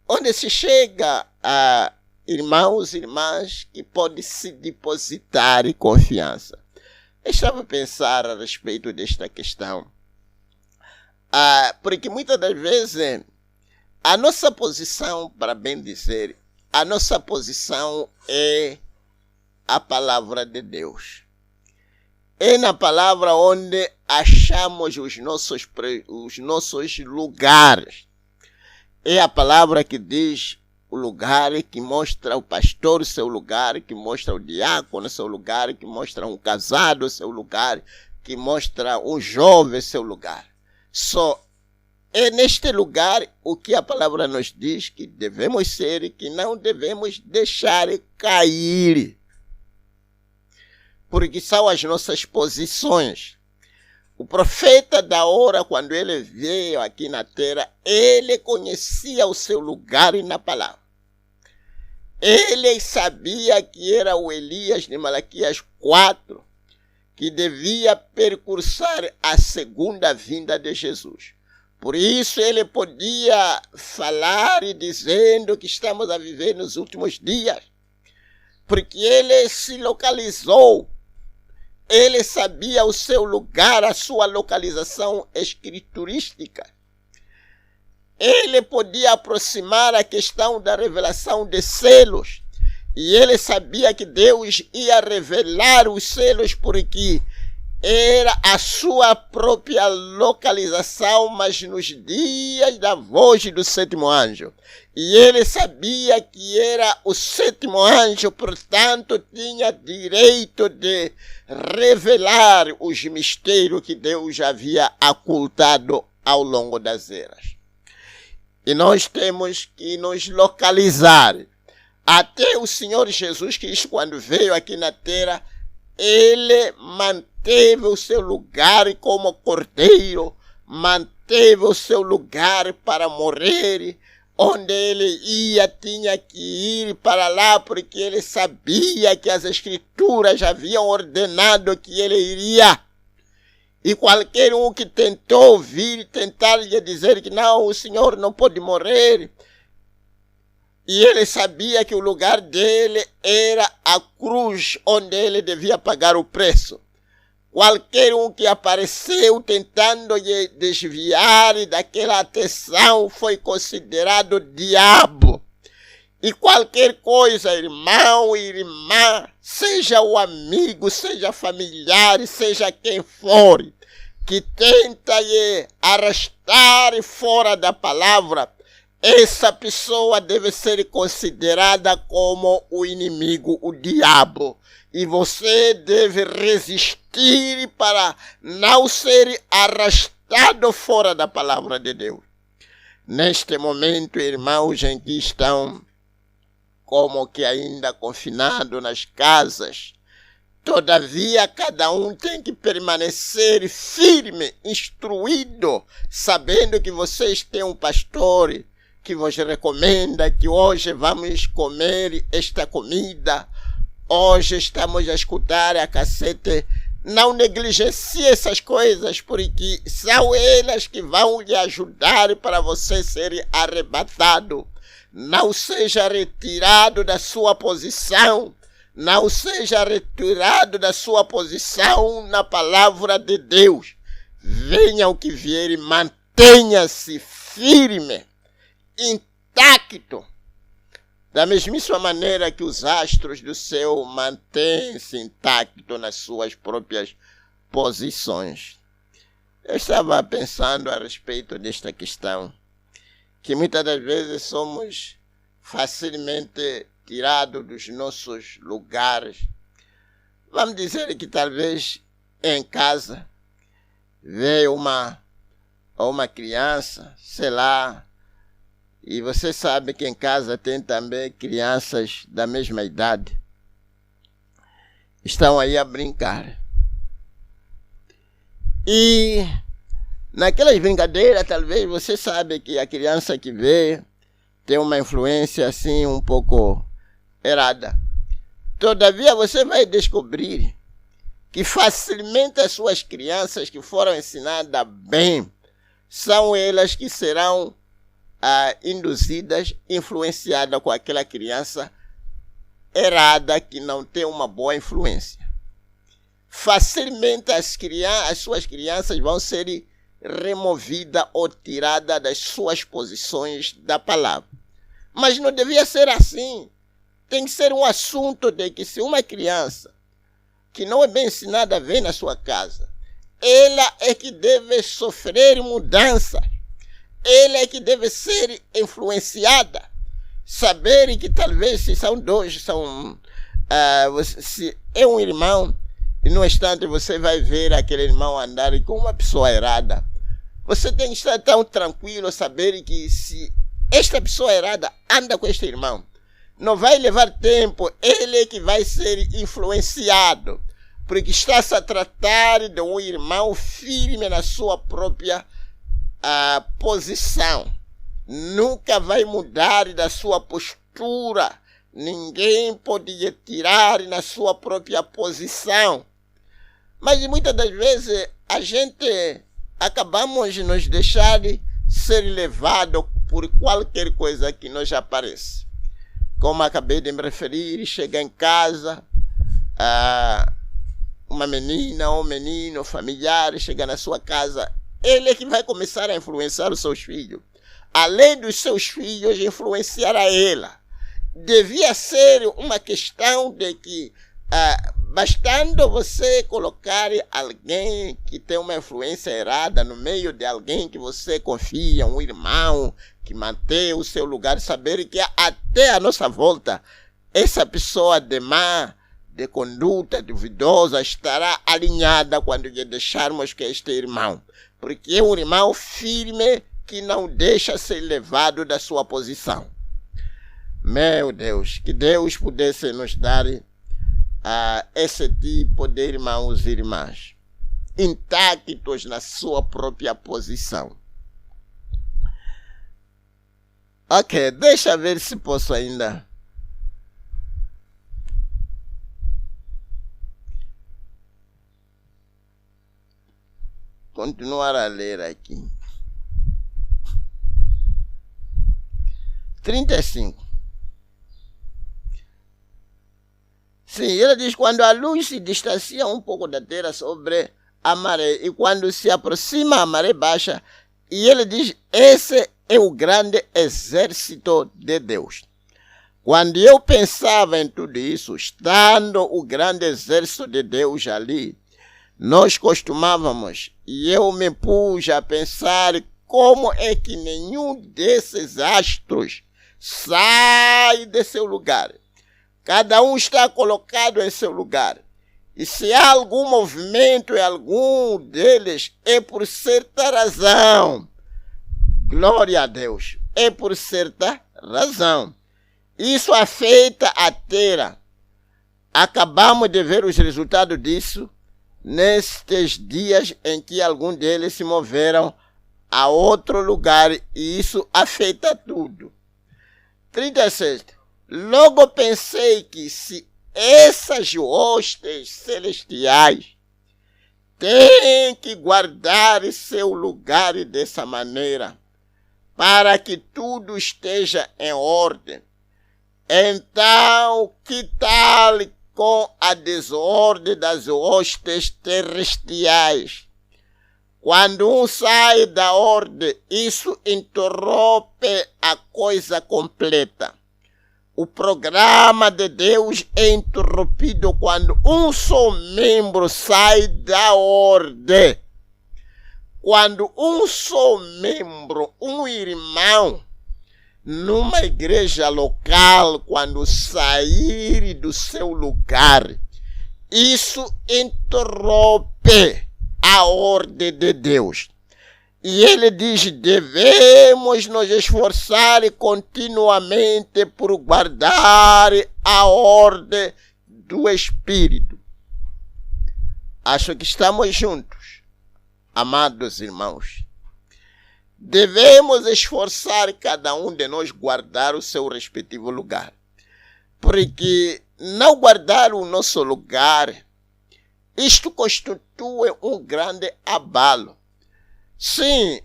Onde se chega a irmãos e irmãs que pode se depositar confiança. Eu estava a pensar a respeito desta questão. Porque muitas das vezes a nossa posição, para bem dizer, a nossa posição é a palavra de Deus. É na palavra onde achamos os nossos lugares. É a palavra que diz o lugar, que mostra o pastor o seu lugar, que mostra o diácono o seu lugar, que mostra um casado o seu lugar, que mostra um jovem o seu lugar. Só é neste lugar o que a palavra nos diz que devemos ser e que não devemos deixar cair. Porque são as nossas posições. O profeta da hora, quando ele veio aqui na terra, ele conhecia o seu lugar na palavra. Ele sabia que era o Elias de Malaquias 4, que devia percursar a segunda vinda de Jesus. Por isso ele podia falar e dizendo que estamos a viver nos últimos dias. Porque ele se localizou. Ele sabia o seu lugar, a sua localização escriturística. Ele podia aproximar a questão da revelação de selos. E ele sabia que Deus ia revelar os selos porque era a sua própria localização, mas nos dias da voz do sétimo anjo. E ele sabia que era o sétimo anjo, portanto, tinha direito de revelar os mistérios que Deus havia ocultado ao longo das eras. E nós temos que nos localizar. Até o Senhor Jesus Cristo, quando veio aqui na terra, ele manteve o seu lugar como cordeiro, manteve o seu lugar para morrer. Onde ele ia, tinha que ir para lá, porque ele sabia que as escrituras haviam ordenado que ele iria. E qualquer um que tentou vir, tentar lhe dizer que não, o Senhor não pode morrer. E ele sabia que o lugar dele era a cruz, onde ele devia pagar o preço. Qualquer um que apareceu tentando lhe desviar daquela atenção foi considerado diabo. E qualquer coisa, irmão e irmã, seja o amigo, seja familiar, seja quem for, que tenta lhe arrastar fora da palavra, essa pessoa deve ser considerada como o inimigo, o diabo. E você deve resistir para não ser arrastado fora da palavra de Deus. Neste momento, irmãos, em que estão como que ainda confinados nas casas, todavia cada um tem que permanecer firme, instruído, sabendo que vocês têm um pastor, que vos recomenda que hoje vamos comer esta comida, hoje estamos a escutar a cassete. Não negligencie essas coisas, porque são elas que vão lhe ajudar para você ser arrebatado. Não seja retirado da sua posição. Não seja retirado da sua posição na palavra de Deus. Venha o que vier e mantenha-se firme, intacto. Da mesmíssima maneira que os astros do céu mantêm-se intactos nas suas próprias posições. Eu estava pensando a respeito desta questão, que muitas das vezes somos facilmente tirados dos nossos lugares. Vamos dizer que talvez em casa veio uma criança, sei lá, e você sabe que em casa tem também crianças da mesma idade. Estão aí a brincar. E naquelas brincadeiras, talvez você sabe que a criança que vê tem uma influência assim um pouco errada. Todavia você vai descobrir que facilmente as suas crianças que foram ensinadas bem, são elas que serão induzidas, influenciadas com aquela criança errada que não tem uma boa influência. Facilmente as suas crianças vão ser removidas ou tiradas das suas posições da palavra. Mas não devia ser assim. Tem que ser um assunto de que se uma criança que não é bem ensinada vem na sua casa, ela é que deve sofrer mudança. Ela é que deve ser influenciada. Saber que talvez se são dois, se é um irmão, e no instante você vai ver aquele irmão andar com uma pessoa errada. Você tem que estar tão tranquilo, saber que se esta pessoa errada anda com este irmão, não vai levar tempo, ele é que vai ser influenciado, porque está-se a tratar de um irmão firme na sua própria posição. Nunca vai mudar da sua postura. Ninguém pode lhe tirar na sua própria posição. Mas muitas das vezes a gente acabamos de nos deixar ser levado por qualquer coisa que nos apareça. Como acabei de me referir, chega em casa, uma menina ou um menino familiar chega na sua casa, ele é que vai começar a influenciar os seus filhos. Além dos seus filhos, influenciar a ela. Devia ser uma questão de que, bastando você colocar alguém que tem uma influência errada no meio de alguém que você confia, um irmão que mantém o seu lugar, saber que até a nossa volta, essa pessoa de má, de conduta duvidosa, estará alinhada quando lhe deixarmos que este irmão. Porque é um irmão firme que não deixa ser levado da sua posição. Meu Deus, que Deus pudesse nos dar esse tipo de irmãos e irmãs, intactos na sua própria posição. Ok, deixa ver se posso ainda continuar a ler aqui. 35. Sim, ele diz, quando a luz se distancia um pouco da terra sobre a maré, e quando se aproxima a maré baixa, e ele diz, esse é o grande exército de Deus. Quando eu pensava em tudo isso, estando o grande exército de Deus ali, nós costumávamos, e eu me pus a pensar como é que nenhum desses astros sai de seu lugar. Cada um está colocado em seu lugar. E se há algum movimento em algum deles, é por certa razão. Glória a Deus. É por certa razão. Isso afeta a terra. Acabamos de ver os resultados disso nestes dias em que alguns deles se moveram a outro lugar e isso afeta tudo. 36. Logo pensei que se essas hostes celestiais têm que guardar seu lugar dessa maneira, para que tudo esteja em ordem, então que tal com a desordem das hostes terrestriais? Quando um sai da ordem, isso interrompe a coisa completa. O programa de Deus é interrompido quando um só membro sai da ordem. Quando um só membro, um irmão, numa igreja local, quando sair do seu lugar, isso interrompe a ordem de Deus. E ele diz, devemos nos esforçar continuamente por guardar a ordem do Espírito. Acho que estamos juntos, amados irmãos. Devemos esforçar cada um de nós guardar o seu respectivo lugar. Porque não guardar o nosso lugar, isto constitui um grande abalo. Sim,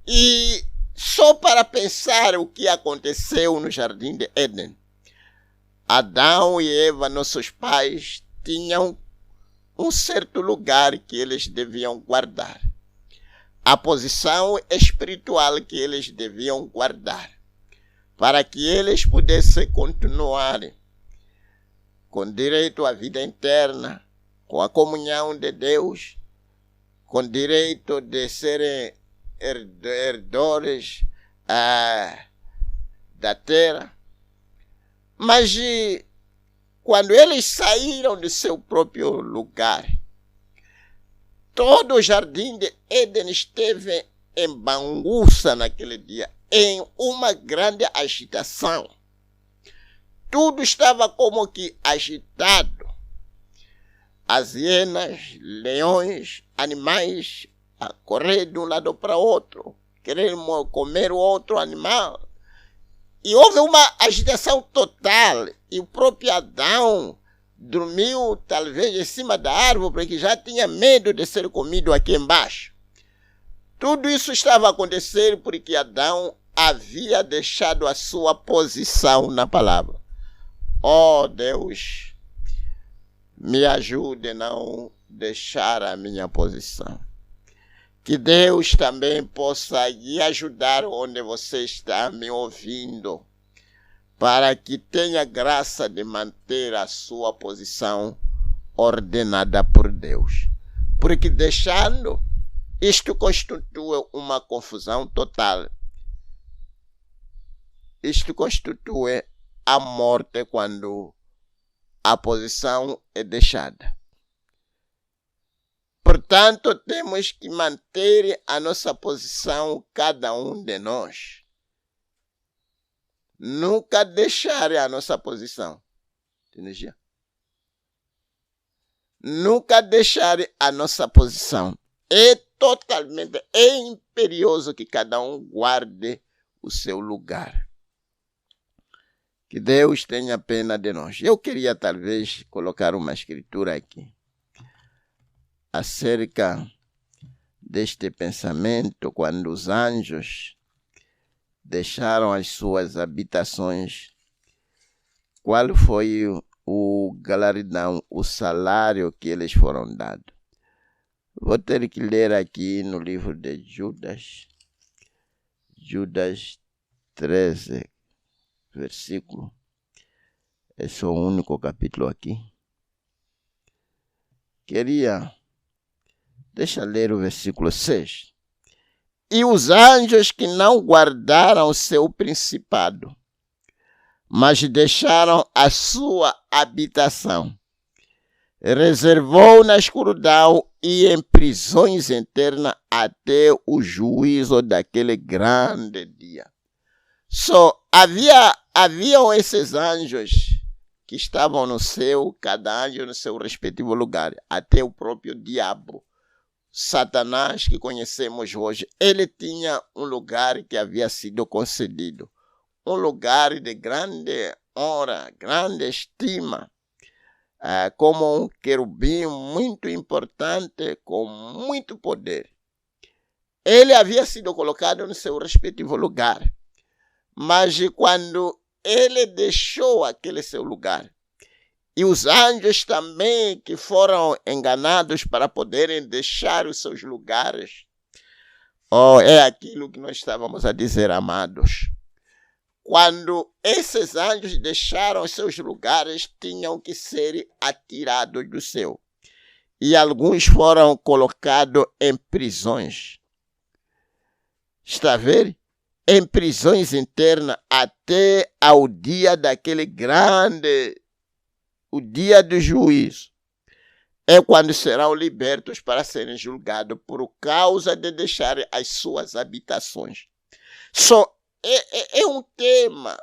e só para pensar o que aconteceu no Jardim de Éden. Adão e Eva, nossos pais, tinham um certo lugar que eles deviam guardar. A posição espiritual que eles deviam guardar. Para que eles pudessem continuar com direito à vida interna, com a comunhão de Deus, com direito de serem herdores da terra. Mas quando eles saíram do seu próprio lugar, todo o Jardim de Éden esteve em bagunça naquele dia, em uma grande agitação. Tudo estava como que agitado. As hienas, leões, animais a correr de um lado para outro, querendo comer o outro animal. E houve uma agitação total. E o próprio Adão dormiu talvez em cima da árvore, porque já tinha medo de ser comido aqui embaixo. Tudo isso estava acontecendo porque Adão havia deixado a sua posição na palavra. Oh Deus, me ajude a não deixar a minha posição. Que Deus também possa lhe ajudar onde você está me ouvindo, para que tenha graça de manter a sua posição ordenada por Deus. Porque deixando, isto constitui uma confusão total. Isto constitui a morte quando a posição é deixada. Portanto, temos que manter a nossa posição, cada um de nós. Nunca deixar a nossa posição. Energia? Nunca deixar a nossa posição. É imperioso que cada um guarde o seu lugar. Que Deus tenha pena de nós. Eu queria talvez colocar uma escritura aqui acerca deste pensamento quando os anjos deixaram as suas habitações. Qual foi o galardão, o salário que eles foram dados? Vou ter que ler aqui no livro de Judas, Judas 13, versículo. Esse é o único capítulo aqui. Deixa eu ler o versículo 6. E os anjos que não guardaram seu principado, mas deixaram a sua habitação, reservou na escuridão e em prisões internas até o juízo daquele grande dia. Haviam esses anjos que estavam no céu, cada anjo no seu respectivo lugar, até o próprio diabo Satanás que conhecemos hoje, ele tinha um lugar que havia sido concedido, um lugar de grande honra, grande estima, como um querubim muito importante, com muito poder. Ele havia sido colocado no seu respectivo lugar, mas quando ele deixou aquele seu lugar, e os anjos também que foram enganados para poderem deixar os seus lugares, é aquilo que nós estávamos a dizer, amados. Quando esses anjos deixaram os seus lugares, tinham que ser atirados do céu. E alguns foram colocados em prisões. Está a ver? Em prisões internas até ao dia daquele grande, o dia do juízo. É quando serão libertos para serem julgados por causa de deixarem as suas habitações. É um tema,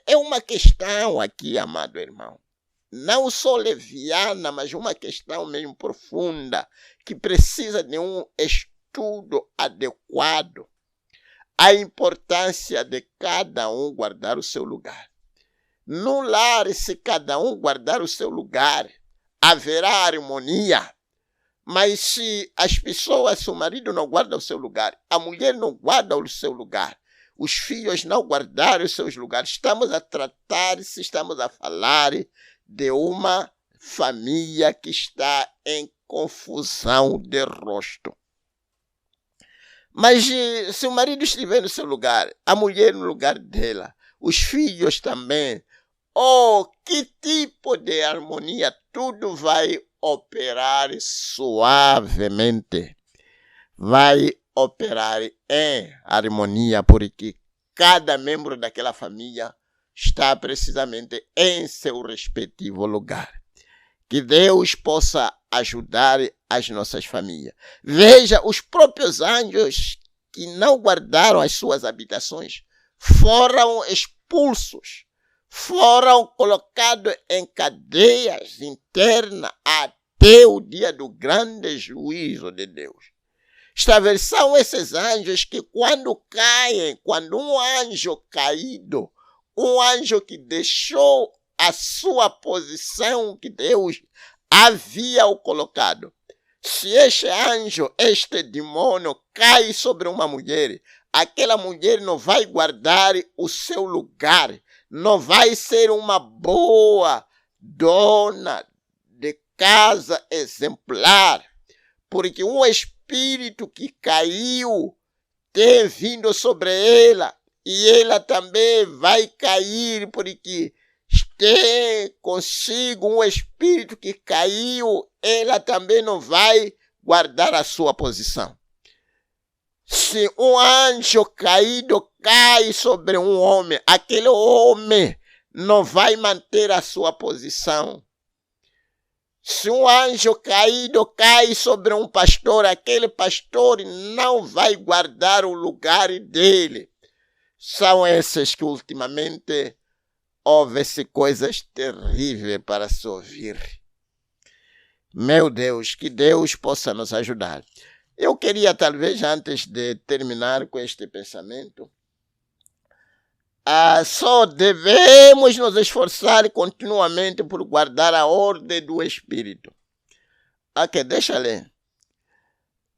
é uma questão aqui, amado irmão. Não só leviana, mas uma questão mesmo profunda, que precisa de um estudo adequado. A importância de cada um guardar o seu lugar. No lar, se cada um guardar o seu lugar, haverá harmonia. Mas se as pessoas, se o marido não guarda o seu lugar, a mulher não guarda o seu lugar, os filhos não guardarem os seus lugares, estamos a tratar, se estamos a falar de uma família que está em confusão de rosto. Mas se o marido estiver no seu lugar, a mulher no lugar dela, os filhos também, que tipo de harmonia? Tudo vai operar suavemente. Vai operar em harmonia, porque cada membro daquela família está precisamente em seu respectivo lugar. Que Deus possa ajudar as nossas famílias. Veja, os próprios anjos que não guardaram as suas habitações foram expulsos, foram colocados em cadeias internas até o dia do grande juízo de Deus. Está a ver, são esses anjos que quando caem, quando um anjo caído, um anjo que deixou a sua posição que Deus havia o colocado. Se este anjo, este demônio cai sobre uma mulher, aquela mulher não vai guardar o seu lugar, não vai ser uma boa dona de casa exemplar, porque um espírito que caiu tem vindo sobre ela e ela também vai cair, porque tem consigo um espírito que caiu, ela também não vai guardar a sua posição. Se um anjo caído cai sobre um homem, aquele homem não vai manter a sua posição. Se um anjo caído cai sobre um pastor, aquele pastor não vai guardar o lugar dele. São esses que ultimamente houve-se coisas terríveis para se ouvir. Meu Deus, que Deus possa nos ajudar. Eu queria, talvez, antes de terminar com este pensamento, só devemos nos esforçar continuamente por guardar a ordem do Espírito. Ok, deixa eu ler.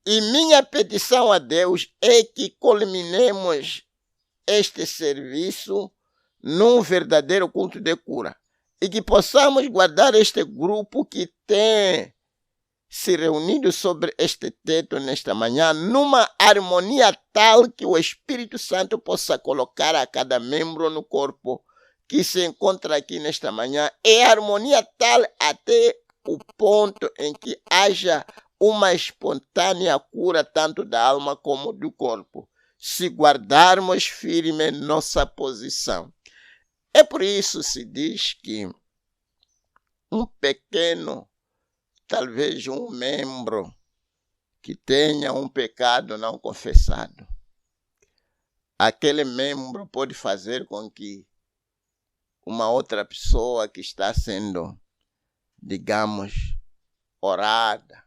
E minha petição a Deus é que culminemos este serviço num verdadeiro culto de cura e que possamos guardar este grupo que tem se reunido sobre este teto nesta manhã numa harmonia tal que o Espírito Santo possa colocar a cada membro no corpo que se encontra aqui nesta manhã, é harmonia tal até o ponto em que haja uma espontânea cura tanto da alma como do corpo, se guardarmos firme nossa posição. É por isso se diz que um pequeno, talvez um membro que tenha um pecado não confessado, aquele membro pode fazer com que uma outra pessoa que está sendo, digamos, orada,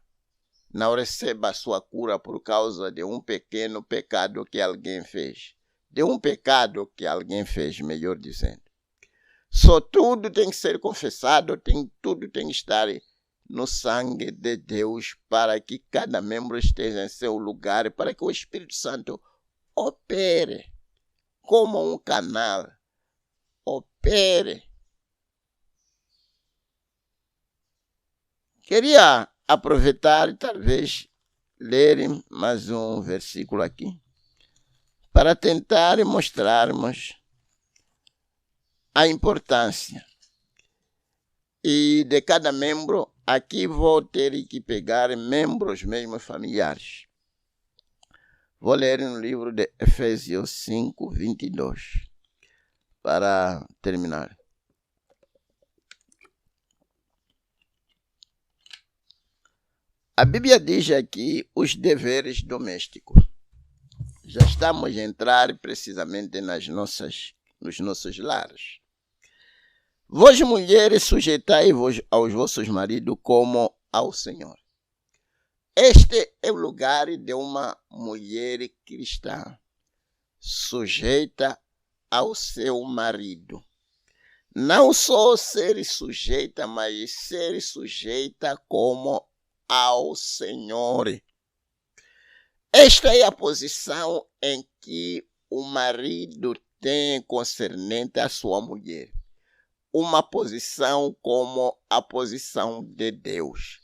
não receba a sua cura por causa de um pequeno pecado que alguém fez. De um pecado que alguém fez, melhor dizendo. Só tudo tem que ser confessado, tudo tem que estar no sangue de Deus para que cada membro esteja em seu lugar, para que o Espírito Santo opere como um canal. Opere. Queria aproveitar e talvez ler mais um versículo aqui para tentar mostrarmos a importância. E de cada membro, aqui vou ter que pegar membros mesmo familiares. Vou ler no livro de Efésios 5, 22, para terminar. A Bíblia diz aqui os deveres domésticos. Já estamos a entrar precisamente nos nossos lares. Vós, mulheres, sujeitai-vos aos vossos maridos como ao Senhor. Este é o lugar de uma mulher cristã, sujeita ao seu marido. Não só ser sujeita, mas ser sujeita como ao Senhor. Esta é a posição em que o marido tem concernente à sua mulher. Uma posição como a posição de Deus.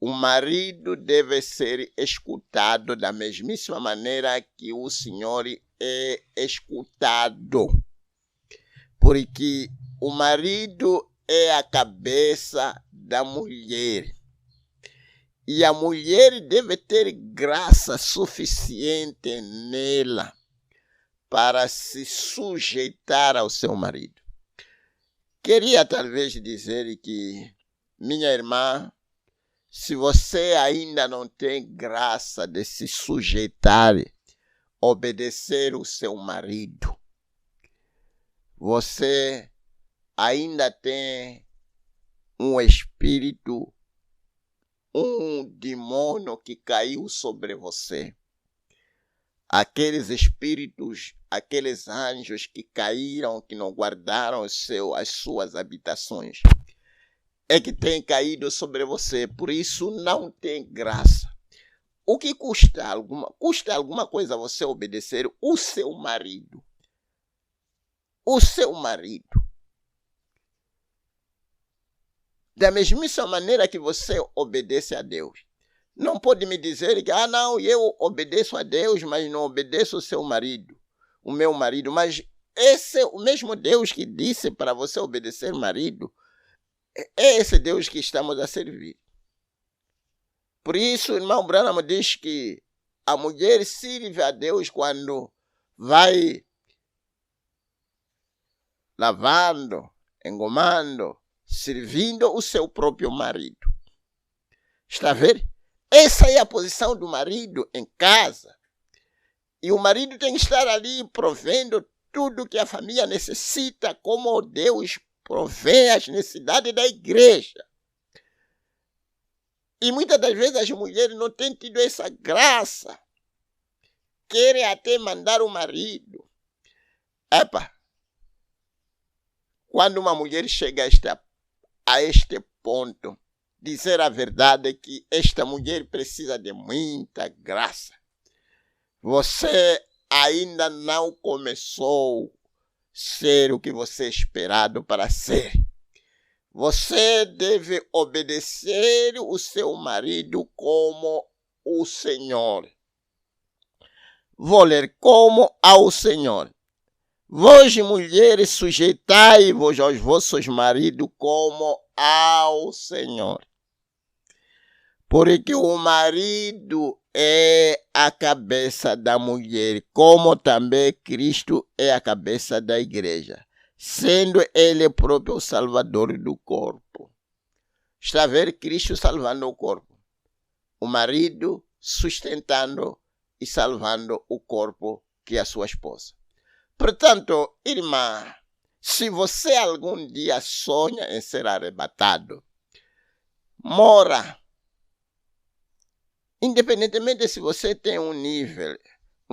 O marido deve ser escutado da mesmíssima maneira que o Senhor é escutado. Porque o marido é a cabeça da mulher. E a mulher deve ter graça suficiente nela para se sujeitar ao seu marido. Queria talvez dizer que, minha irmã, se você ainda não tem graça de se sujeitar, obedecer o seu marido, você ainda tem um espírito, um demônio que caiu sobre você. Aqueles espíritos, aqueles anjos que caíram, que não guardaram as suas habitações, é que tem caído sobre você. Por isso não tem graça. O que custa alguma coisa você obedecer o seu marido? O seu marido. Da mesmíssima maneira que você obedece a Deus. Não pode me dizer que, não, eu obedeço a Deus, mas não obedeço o seu marido, o meu marido. Mas esse é o mesmo Deus que disse para você obedecer o marido. É esse Deus que estamos a servir. Por isso, o irmão Branham diz que a mulher serve a Deus quando vai lavando, engomando, servindo o seu próprio marido. Está a ver? Essa é a posição do marido em casa. E o marido tem que estar ali provendo tudo que a família necessita, como Deus provê as necessidades da igreja. E muitas das vezes as mulheres não têm tido essa graça. Querem até mandar o marido. Quando uma mulher chega a este ponto, dizer a verdade é que esta mulher precisa de muita graça. Você ainda não começou a ser o que você é esperado para ser. Você deve obedecer o seu marido como o Senhor. Vou ler como ao Senhor. Vós, mulheres, sujeitai-vos aos vossos maridos como ao Senhor. Porque o marido é a cabeça da mulher, como também Cristo é a cabeça da igreja, sendo ele próprio o salvador do corpo. Está a ver Cristo salvando o corpo. O marido sustentando e salvando o corpo, que é a sua esposa. Portanto, irmã, se você algum dia sonha em ser arrebatado, mora Independentemente se você tem o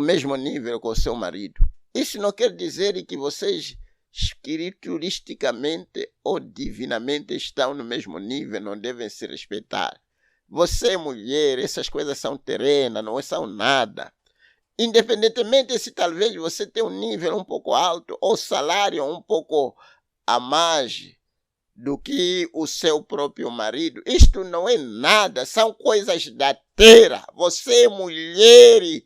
mesmo nível com o seu marido, isso não quer dizer que vocês espiritualisticamente ou divinamente estão no mesmo nível, não devem se respeitar. Você, mulher, essas coisas são terrenas, não são nada. Independentemente se talvez você tem um nível um pouco alto ou salário um pouco a mais do que o seu próprio marido, isto não é nada, são coisas da terra. Você, mulher,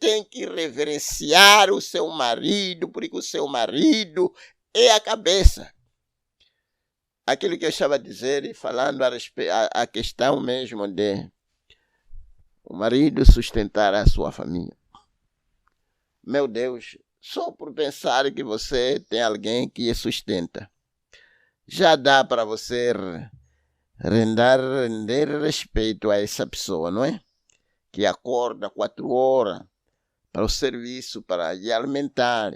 tem que reverenciar o seu marido, porque o seu marido é a cabeça. Aquilo que eu estava a dizer, falando a questão mesmo de o marido sustentar a sua família. Meu Deus, só por pensar que você tem alguém que sustenta, já dá para você render respeito a essa pessoa, não é? Que acorda 4 horas para o serviço, para lhe alimentar.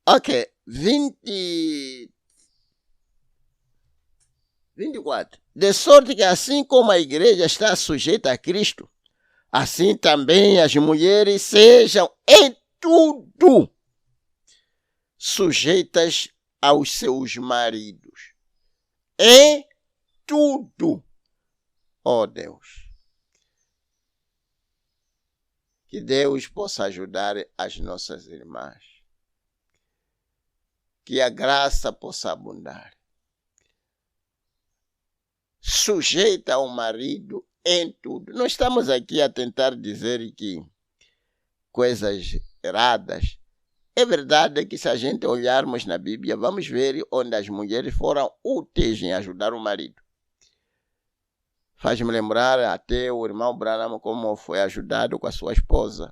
Ok, 24. De sorte que assim como a igreja está sujeita a Cristo, assim também as mulheres sejam em tudo sujeitas aos seus maridos. Em tudo. Oh Deus. Que Deus possa ajudar as nossas irmãs. Que a graça possa abundar. Sujeita ao marido em tudo. Não estamos aqui a tentar dizer que coisas erradas. É verdade que se a gente olharmos na Bíblia, vamos ver onde as mulheres foram úteis em ajudar o marido. Faz-me lembrar até o irmão Branham como foi ajudado com a sua esposa.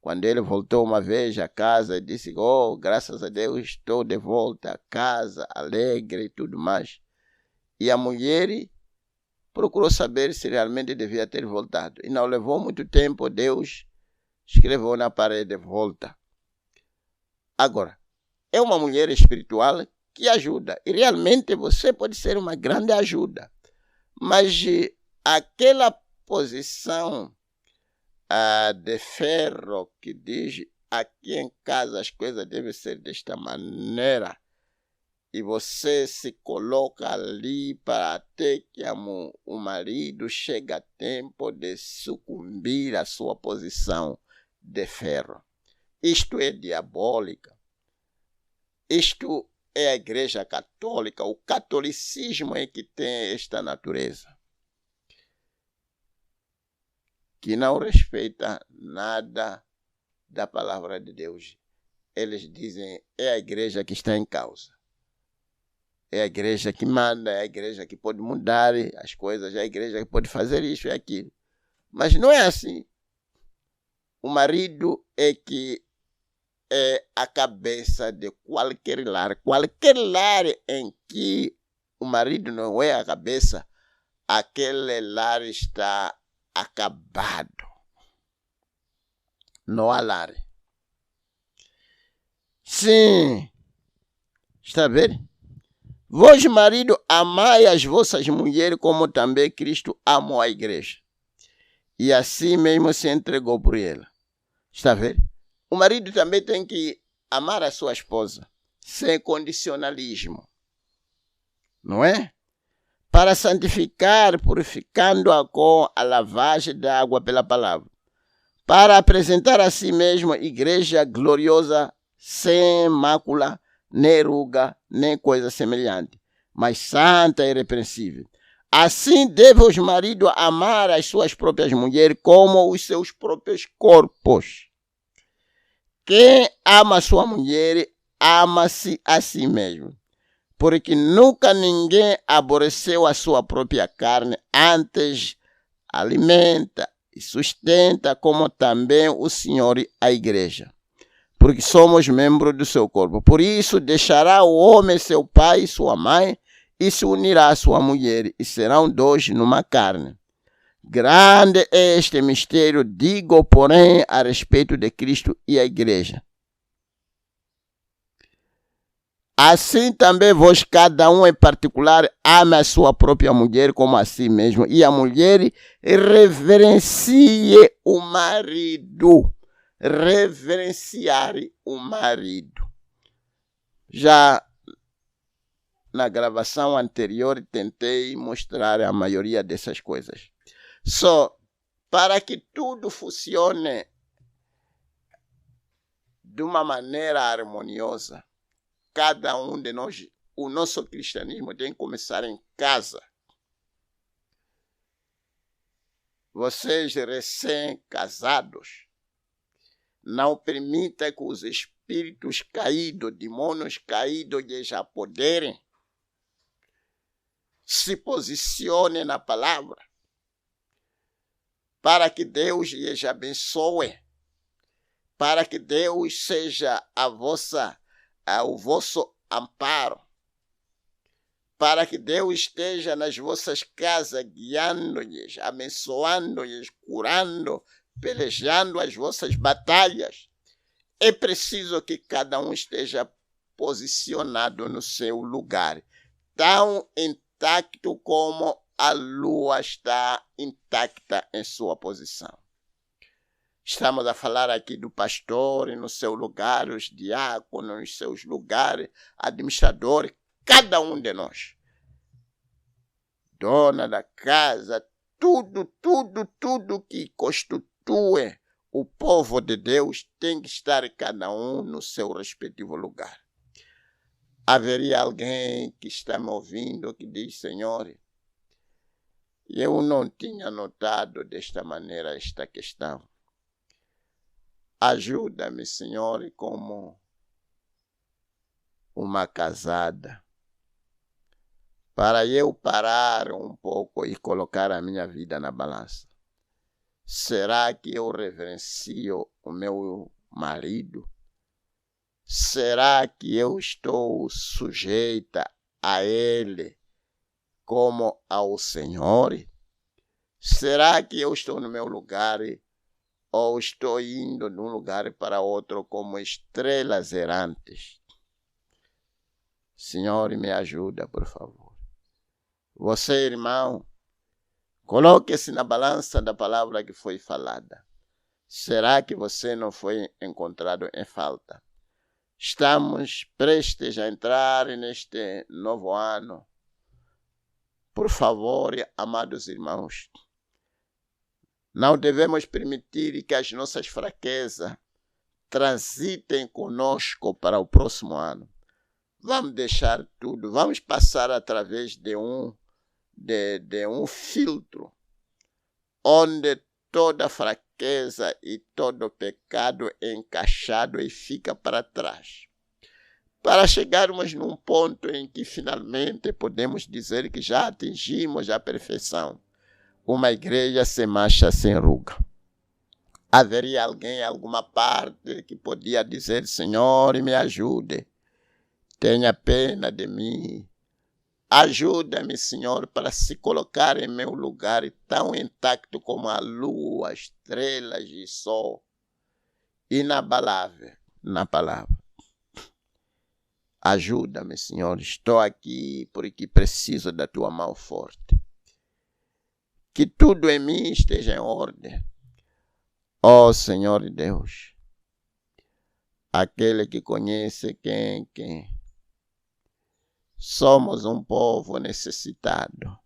Quando ele voltou uma vez à casa, disse, oh, graças a Deus estou de volta à casa, alegre e tudo mais. E a mulher procurou saber se realmente devia ter voltado. E não levou muito tempo, Deus escreveu na parede, volta. Agora, é uma mulher espiritual que ajuda. E realmente você pode ser uma grande ajuda. Mas aquela posição de ferro que diz aqui em casa as coisas devem ser desta maneira. E você se coloca ali para até que o marido chegue a tempo de sucumbir à sua posição de ferro. Isto é diabólica. Isto é a Igreja Católica. O catolicismo é que tem esta natureza. Que não respeita nada da palavra de Deus. Eles dizem, é a igreja que está em causa. É a igreja que manda, é a igreja que pode mudar as coisas, é a igreja que pode fazer isso e aquilo. Mas não é assim. O marido é que é a cabeça de qualquer lar. Qualquer lar em que o marido não é a cabeça, aquele lar está acabado. Não há lar. Sim. Está a ver? Vós, marido, amai as vossas mulheres como também Cristo amou a igreja. E assim mesmo se entregou por ela. Está a ver? O marido também tem que amar a sua esposa, sem condicionalismo. Não é? Para santificar, purificando-a com a lavagem da água pela palavra. Para apresentar a si mesmo igreja gloriosa, sem mácula, nem ruga, nem coisa semelhante, mas santa e irrepreensível. Assim deve os maridos amar as suas próprias mulheres como os seus próprios corpos. Quem ama sua mulher, ama-se a si mesmo. Porque nunca ninguém aborreceu a sua própria carne, antes alimenta e sustenta, como também o Senhor a igreja. Porque somos membros do seu corpo. Por isso deixará o homem seu pai e sua mãe, e se unirá à sua mulher, e serão 2 numa carne. Grande é este mistério, digo, porém, a respeito de Cristo e a igreja. Assim também vós, cada um em particular, ame a sua própria mulher como a si mesmo. E a mulher reverencie o marido. Reverenciar o marido. Já na gravação anterior tentei mostrar a maioria dessas coisas. Só para que tudo funcione de uma maneira harmoniosa, cada um de nós, o nosso cristianismo tem que começar em casa. Vocês recém-casados, não permita que os espíritos caídos, demônios caídos lhes apoderem. Se posicione na palavra, para que Deus lhes abençoe, para que Deus seja o vosso amparo, para que Deus esteja nas vossas casas, guiando-lhes, abençoando-lhes, curando, pelejando as vossas batalhas. É preciso que cada um esteja posicionado no seu lugar, tão intacto como a lua está intacta em sua posição. Estamos a falar aqui do pastor no seu lugar, os diáconos nos seus lugares, administradores, cada um de nós. Dona da casa, tudo que constitui o povo de Deus tem que estar cada um no seu respectivo lugar. Haveria alguém que está me ouvindo que diz, Senhor, eu não tinha notado desta maneira esta questão. Ajuda-me, Senhor, como uma casada, para eu parar um pouco e colocar a minha vida na balança. Será que eu reverencio o meu marido? Será que eu estou sujeita a ele como ao Senhor? Será que eu estou no meu lugar ou estou indo de um lugar para outro como estrelas errantes? Senhor, me ajuda, por favor. Você, irmão, coloque-se na balança da palavra que foi falada. Será que você não foi encontrado em falta? Estamos prestes a entrar neste novo ano. Por favor, amados irmãos, não devemos permitir que as nossas fraquezas transitem conosco para o próximo ano. Vamos deixar tudo, vamos passar através de um filtro, onde toda fraqueza e todo pecado é encaixado e fica para trás. Para chegarmos num ponto em que finalmente podemos dizer que já atingimos a perfeição. Uma igreja sem mancha, sem ruga. Haveria alguém, alguma parte que podia dizer, Senhor, me ajude. Tenha pena de mim. Ajuda-me, Senhor, para se colocar em meu lugar tão intacto como a lua, estrelas e sol, inabalável na palavra. Ajuda-me, Senhor, estou aqui porque preciso da tua mão forte. Que tudo em mim esteja em ordem. Ó Senhor Deus, aquele que conhece quem. Somos um povo necessitado.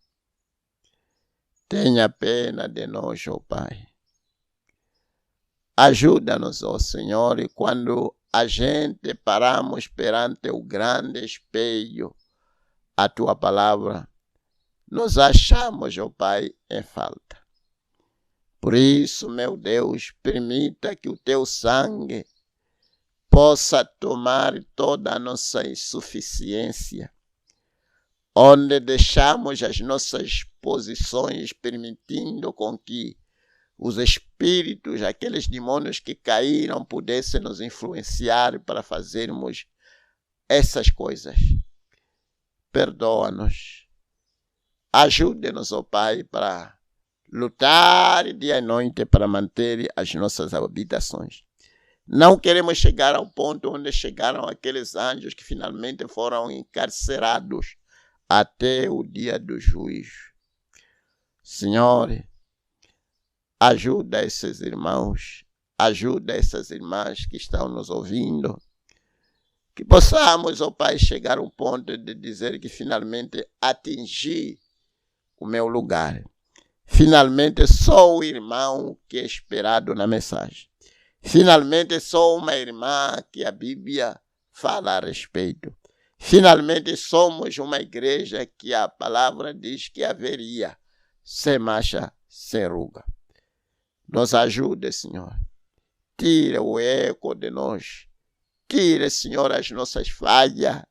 Tenha pena de nós, ó Pai. Ajuda-nos, ó Senhor, e quando a gente paramos perante o grande espelho, a tua palavra, nos achamos, ó Pai, em falta. Por isso, meu Deus, permita que o teu sangue possa tomar toda a nossa insuficiência, onde deixamos as nossas posições, permitindo com que os espíritos, aqueles demônios que caíram, pudessem nos influenciar para fazermos essas coisas. Perdoa-nos. Ajude-nos, ó Pai, para lutar dia e noite para manter as nossas habitações. Não queremos chegar ao ponto onde chegaram aqueles anjos que finalmente foram encarcerados até o dia do juízo. Senhor, ajuda esses irmãos, ajuda essas irmãs que estão nos ouvindo, que possamos, ó Pai, chegar ao ponto de dizer que finalmente atingi o meu lugar. Finalmente sou o irmão que é esperado na mensagem. Finalmente sou uma irmã que a Bíblia fala a respeito. Finalmente somos uma igreja que a palavra diz que haveria sem mancha, sem ruga. Nos ajude, Senhor. Tira o eco de nós. Tira, Senhor, as nossas falhas.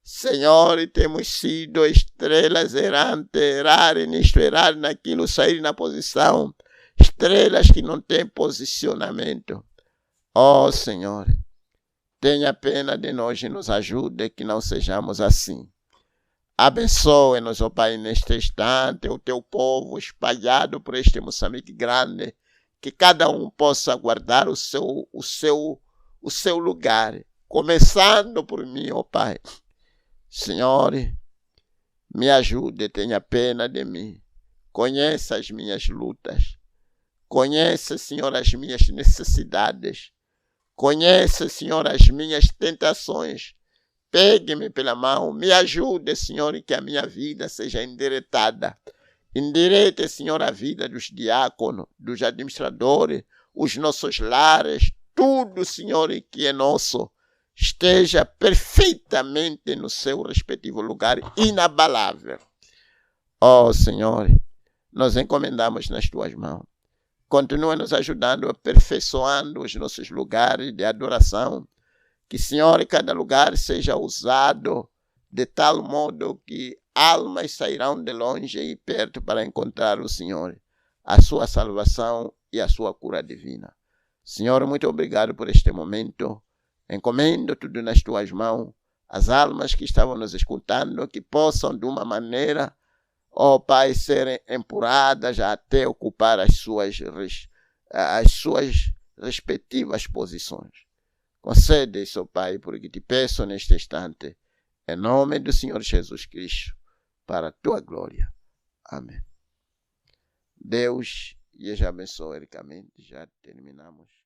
Senhor, temos sido estrelas errantes, errar nisto, errar naquilo, sair na posição. Estrelas que não têm posicionamento. Ó Senhor, tenha pena de nós e nos ajude que não sejamos assim. Abençoe-nos, ó Pai, neste instante, o teu povo espalhado por este Moçambique grande, que cada um possa guardar o seu lugar, começando por mim, ó Pai. Senhor, me ajude, tenha pena de mim. Conheça as minhas lutas. Conheça, Senhor, as minhas necessidades. Conheça, Senhor, as minhas tentações. Pegue-me pela mão, me ajude, Senhor, e que a minha vida seja endireitada. Endireite, Senhor, a vida dos diáconos, dos administradores, os nossos lares, tudo, Senhor, que é nosso, esteja perfeitamente no seu respectivo lugar, inabalável. Ó Senhor, nós encomendamos nas tuas mãos. Continua nos ajudando, aperfeiçoando os nossos lugares de adoração. Que, Senhor, cada lugar seja usado de tal modo que almas sairão de longe e perto para encontrar o Senhor, a sua salvação e a sua cura divina. Senhor, muito obrigado por este momento. Encomendo tudo nas tuas mãos. As almas que estavam nos escutando, que possam de uma maneira, ó Pai, serem empurradas até ocupar as suas respectivas posições. Concede isso, Pai, porque te peço neste instante, em nome do Senhor Jesus Cristo, para a tua glória. Amém. Deus lhes abençoe ricamente. Já terminamos.